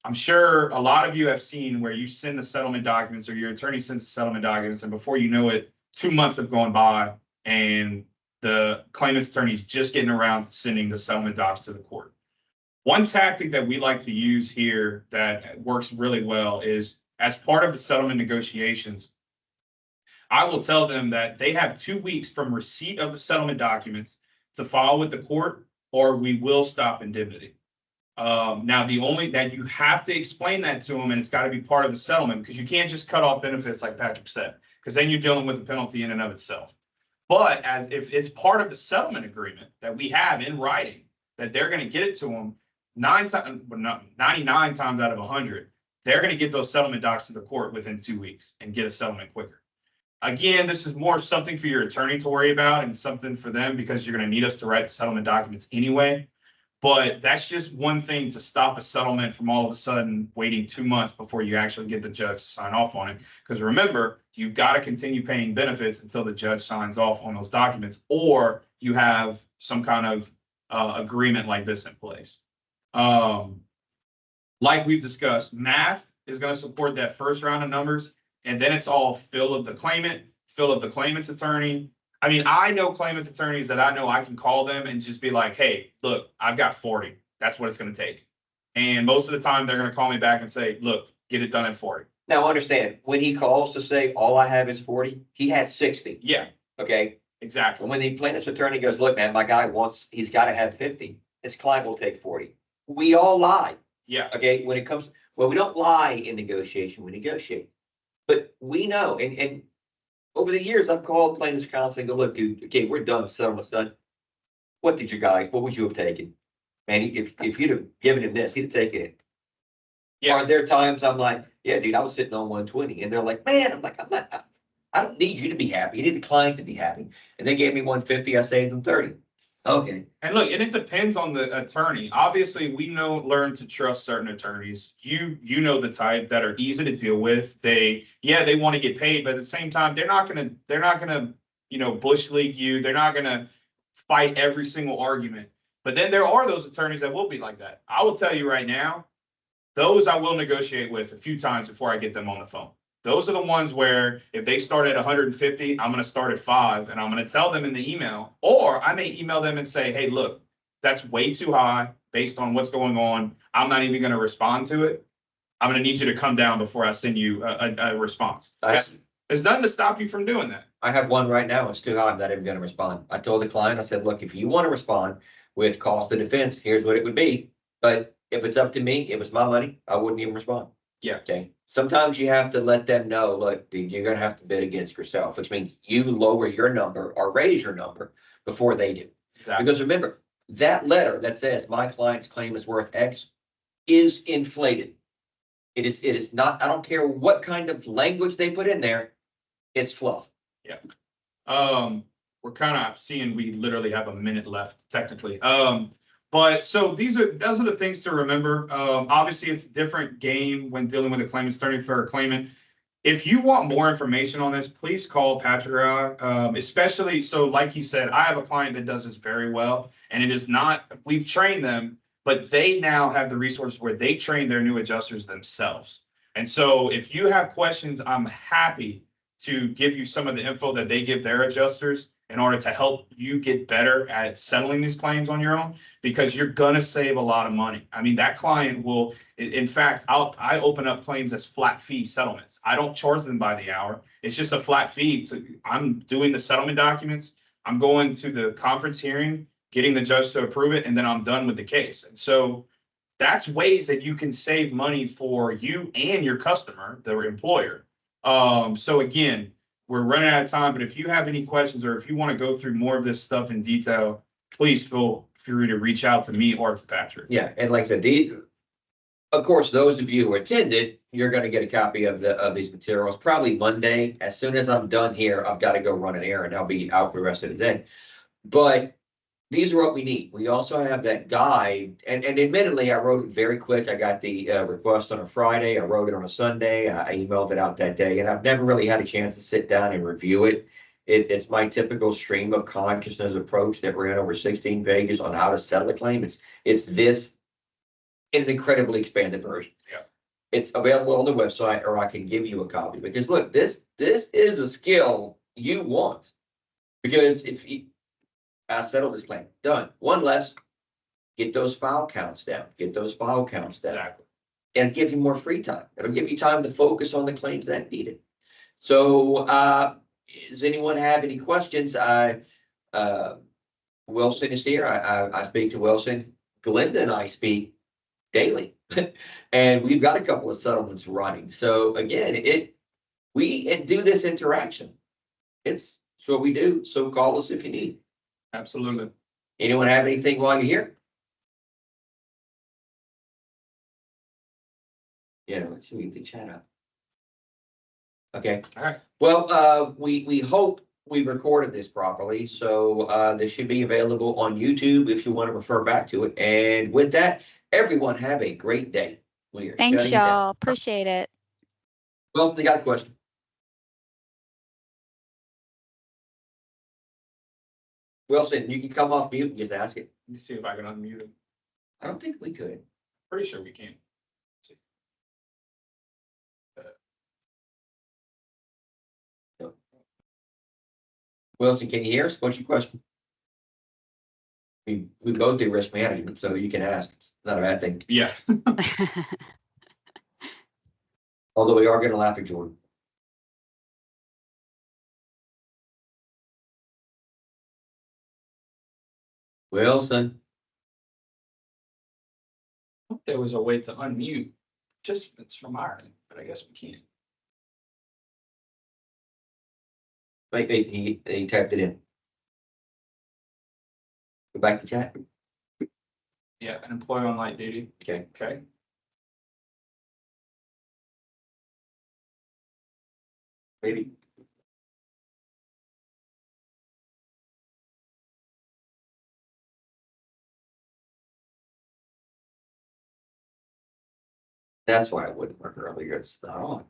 I'm sure a lot of you have seen where you send the settlement documents or your attorney sends the settlement documents, and before you know it, 2 months have gone by and the claimant's attorney is just getting around to sending the settlement docs to the court. One tactic that we like to use here that works really well is, as part of the settlement negotiations, I will tell them that they have 2 weeks from receipt of the settlement documents to file with the court, or we will stop indemnity. Now, that you have to explain that to them, and it's got to be part of the settlement, because you can't just cut off benefits like Patrick said, because then you're dealing with a penalty in and of itself. But if it's part of the settlement agreement that we have in writing, that they're going to get it to them 99 times out of 100, they're going to get those settlement docs to the court within 2 weeks and get a settlement quicker. Again, this is more something for your attorney to worry about and something for them, because you're going to need us to write the settlement documents anyway. But that's just one thing to stop a settlement from all of a sudden waiting 2 months before you actually get the judge to sign off on it. Because remember, you've got to continue paying benefits until the judge signs off on those documents, or you have some kind of agreement like this in place. Like we've discussed, math is going to support that first round of numbers, and then it's all fill of the claimant, fill of the claimant's attorney. I mean, I know claimant's attorneys that I know I can call them and just be like, hey, look, I've got 40. That's what it's going to take. And most of the time they're going to call me back and say, look, get it done at 40. Now, understand, when he calls to say, all I have is 40, he has 60. Yeah, Okay. exactly. And when the plaintiff's attorney goes, look, man, my guy he's got to have 50. His client will take 40. We all lie. Yeah. Okay. When it comes, well, we don't lie in negotiation, we negotiate. But we know, and over the years, I've called plaintiff's counsel and go, look, dude, okay, we're done. Settlement's done. What would you have taken? Man, if you'd have given him this, he'd have taken it. Yeah. Are there times I'm like, yeah, dude, I was sitting on 120, and they're like, man, I'm like, I don't need you to be happy. You need the client to be happy. And they gave me 150. I saved them 30. Okay. And look, and it depends on the attorney. Obviously, we learn to trust certain attorneys. You know the type that are easy to deal with. They want to get paid, but at the same time, they're not gonna, bush league you. They're not gonna fight every single argument. But then there are those attorneys that will be like that. I will tell you right now, those I will negotiate with a few times before I get them on the phone. Those are the ones where if they start at 150, I'm going to start at 5, and I'm going to tell them in the email, or I may email them and say, hey, look, that's way too high based on what's going on. I'm not even going to respond to it. I'm going to need you to come down before I send you a response. There's nothing to stop you from doing that. I have one right now. It's too high. I'm not even going to respond. I told the client, I said, look, if you want to respond with cost of defense, here's what it would be. But if it's up to me, if it's my money, I wouldn't even respond. Yeah. Okay. Sometimes you have to let them know, look, dude, you're going to have to bid against yourself, which means you lower your number or raise your number before they do. Exactly. Because remember, that letter that says my client's claim is worth X is inflated. It is not, I don't care what kind of language they put in there, it's fluff. Yeah. We're kind of seeing we literally have a minute left technically. But so those are the things to remember. Obviously, it's a different game when dealing with a claimant's attorney for a claimant. If you want more information on this, please call Patrick or I. Especially, so like he said, I have a client that does this very well, and it is not, we've trained them, but they now have the resources where they train their new adjusters themselves. And so if you have questions, I'm happy to give you some of the info that they give their adjusters in order to help you get better at settling these claims on your own, because you're going to save a lot of money. I mean, that client will, in fact, I open up claims as flat fee settlements. I don't charge them by the hour. It's just a flat fee. So I'm doing the settlement documents. I'm going to the conference hearing, getting the judge to approve it, and then I'm done with the case. And so that's ways that you can save money for you and your customer, the employer. So again, we're running out of time, but if you have any questions or if you want to go through more of this stuff in detail, please feel free to reach out to me or to Patrick. Yeah, and like I said, of course, those of you who attended, you're going to get a copy of these materials probably Monday. As soon as I'm done here, I've got to go run an errand. I'll be out for the rest of the day. But these are what we need. We also have that guide, and admittedly, I wrote it very quick. I got the request on a Friday. I wrote it on a Sunday. I emailed it out that day, and I've never really had a chance to sit down and review it. It's my typical stream of consciousness approach that ran over 16 pages on how to settle a claim. It's this in an incredibly expanded version. Yeah. It's available on the website, or I can give you a copy, because look, this is a skill you want, because if you I settled this claim. Done. One less. Get those file counts down. Exactly. And give you more free time. It'll give you time to focus on the claims that need it. So, does anyone have any questions? Wilson is here. I speak to Wilson. Glenda and I speak daily, and we've got a couple of settlements running. So again, we do this interaction. It's what we do. So call us if you need. Absolutely. Anyone have anything while you're here? Yeah, let's see, we get the chat up. Okay. All right. Well, we hope we recorded this properly, so this should be available on YouTube if you want to refer back to it. And with that, everyone have a great day. Thanks, y'all. Appreciate it. Well, they got a question. Wilson, you can come off mute and just ask it. me see if I can unmute him. I don't think we could. Pretty sure we can. Wilson, can you hear us? What's your question? We both do risk management, so you can ask. It's not a bad thing. Yeah. Although we are gonna laugh at Jordan. Wilson, I thought there was a way to unmute participants from our end, but I guess we can't. wait, he typed it in. Go back to chat. Yeah, an employee on light duty. Okay. Okay. Maybe. That's why it wouldn't work earlier. It's not on.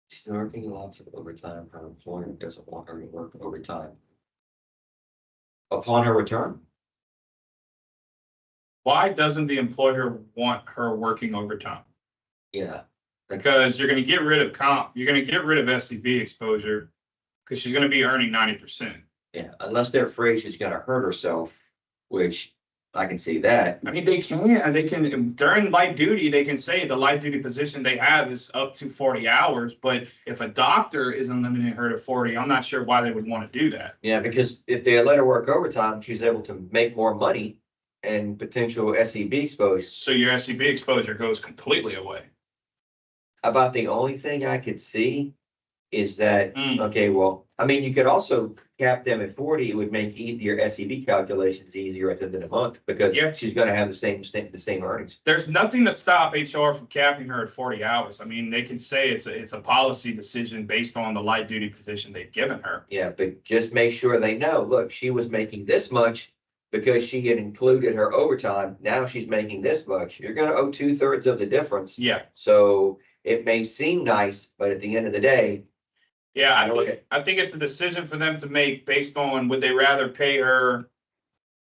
She's working lots of overtime. Her employer doesn't want her to work overtime. Upon her return? Why doesn't the employer want her working overtime? Yeah. Because you're gonna get rid of comp, you're gonna get rid of SCB exposure, because she's gonna be earning 90%. Yeah, unless they're afraid she's gonna hurt herself, which I can see that. I mean, they can, during light duty, they can say the light duty position they have is up to 40 hours, but if a doctor isn't limiting her to 40, I'm not sure why they would want to do that. Yeah, because if they let her work overtime, she's able to make more money and potential SEB exposure. So your SCB exposure goes completely away. About the only thing I could see is that, okay, well, I mean, you could also cap them at 40, it would make your SEB calculations easier at the end of the month because Yeah. she's gonna have the same earnings. There's nothing to stop HR from capping her at 40 hours. I mean, they can say it's a policy decision based on the light duty position they've given her. Yeah, but just make sure they know, look, she was making this much because she had included her overtime. Now she's making this much. You're gonna owe 2/3 of the difference. Yeah. So it may seem nice, but at the end of the day, Yeah, I think it's a decision for them to make based on would they rather pay her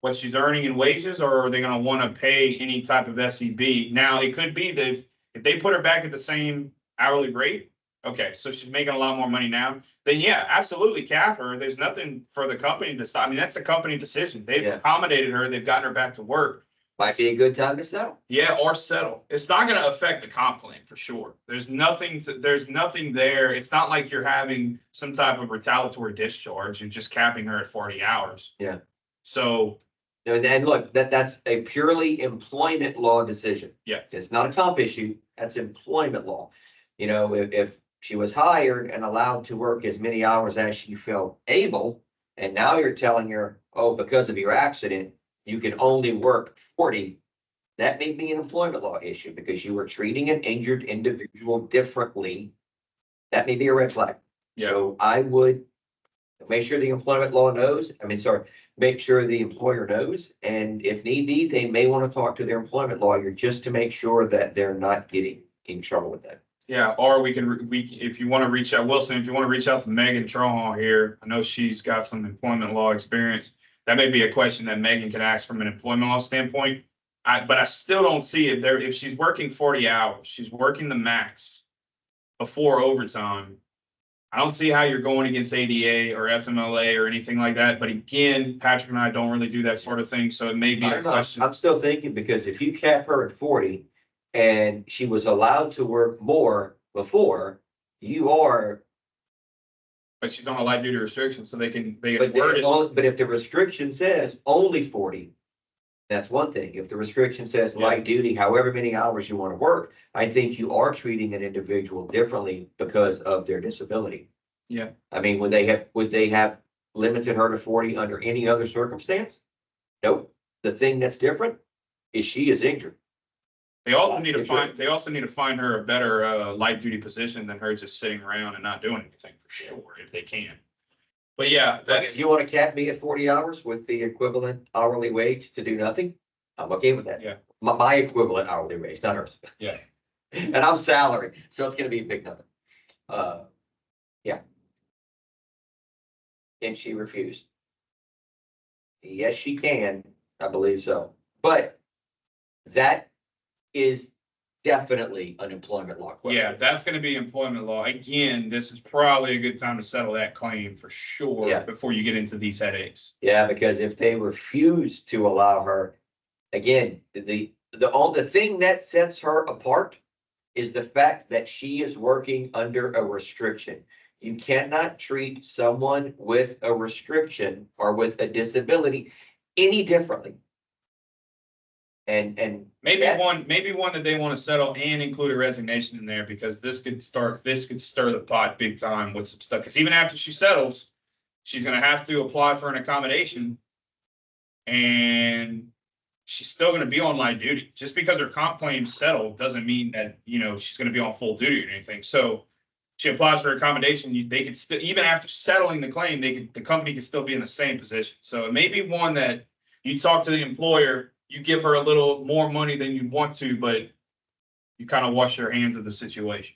what she's earning in wages, or are they gonna wanna pay any type of SEB? Now, it could be that if they put her back at the same hourly rate, okay, so she's making a lot more money now, then yeah, absolutely cap her. There's nothing for the company to stop. I mean, that's a company decision. They've Yeah. accommodated her, they've gotten her back to work. might be a good time to sell. Yeah, or settle. It's not gonna affect the comp claim for sure. There's nothing there. It's not like you're having some type of retaliatory discharge. You're just capping her at 40 hours. Yeah. So, And look, that's a purely employment law decision. Yeah. It's not a comp issue, that's employment law. You know, if she was hired and allowed to work as many hours as she felt able, and now you're telling her, oh, because of your accident, you can only work 40, that may be an employment law issue because you were treating an injured individual differently. That may be a red flag. Yeah. So I would make sure the employment law knows, make sure the employer knows, and if need be, they may want to talk to their employment lawyer just to make sure that they're not getting in trouble with that. yeah, or if you wanna reach out, Wilson, if you wanna reach out to Megan Trohon here, I know she's got some employment law experience. That may be a question that Megan can ask from an employment law standpoint. But I still don't see it there. If she's working 40 hours, she's working the max before overtime. I don't see how you're going against ADA or FMLA or anything like that. But again, Patrick and I don't really do that sort of thing. So it may be a question. I'm still thinking, because if you cap her at 40 and she was allowed to work more before, you are. But she's on a light duty restriction, so they can But word it. but if the restriction says only 40, that's one thing. If the restriction says Yeah. light duty, however many hours you want to work, I think you are treating an individual differently because of their disability. Yeah. I mean, would they have limited her to 40 under any other circumstance? Nope. The thing that's different is she is injured. They also need to find her a better light duty position than her just sitting around and not doing anything for sure, if they can. But yeah, Like, that's if you want to cap me at 40 hours with the equivalent hourly wage to do nothing, I'm okay with that. Yeah. My equivalent hourly wage, not hers. Yeah. And I'm salary, so it's gonna be a big number. Yeah. Can she refuse? Yes, she can. I believe so. But that is definitely an employment law question. Yeah, that's gonna be employment law. Again, this is probably a good time to settle that claim for sure Yeah. before you get into these headaches. Yeah, because if they refuse to allow her, again, the only thing that sets her apart is the fact that she is working under a restriction. You cannot treat someone with a restriction or with a disability any differently. And Maybe that- one that they want to settle and include a resignation in there, because this could stir the pot big time with some stuff. Because even after she settles, she's gonna have to apply for an accommodation. And she's still gonna be on light duty. Just because her comp claim's settled doesn't mean that, she's gonna be on full duty or anything. So she applies for accommodation, they could still, even after settling the claim, the company could still be in the same position. So it may be one that you talk to the employer, you give her a little more money than you want to, but you kind of wash your hands of the situation.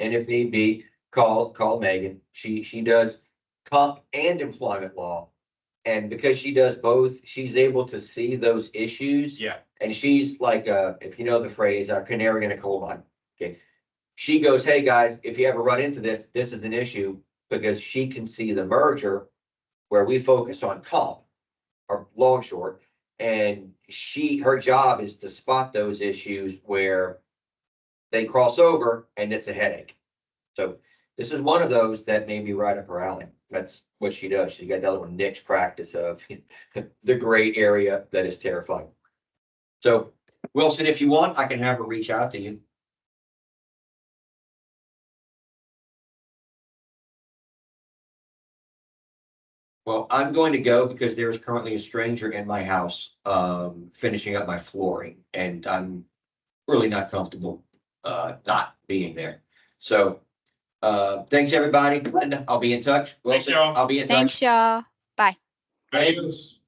and if need be, call Megan. She does comp and employment law. And because she does both, she's able to see those issues. Yeah. And she's like, if you know the phrase, a canary in a coal mine. Okay. She goes, hey, guys, if you ever run into this, this is an issue, because she can see the merger where we focus on comp or long short. And her job is to spot those issues where they cross over and it's a headache. So this is one of those that may be right up her alley. That's what she does. She got that little niche practice of the gray area that is terrifying. So Wilson, if you want, I can have her reach out to you. Well, I'm going to go because there is currently a stranger in my house, finishing up my flooring, and I'm really not comfortable, not being there. So, thanks, everybody. Linda, I'll be in touch. Thanks, Wilson, y'all. I'll be in touch. Thanks, y'all. Bye. Adios.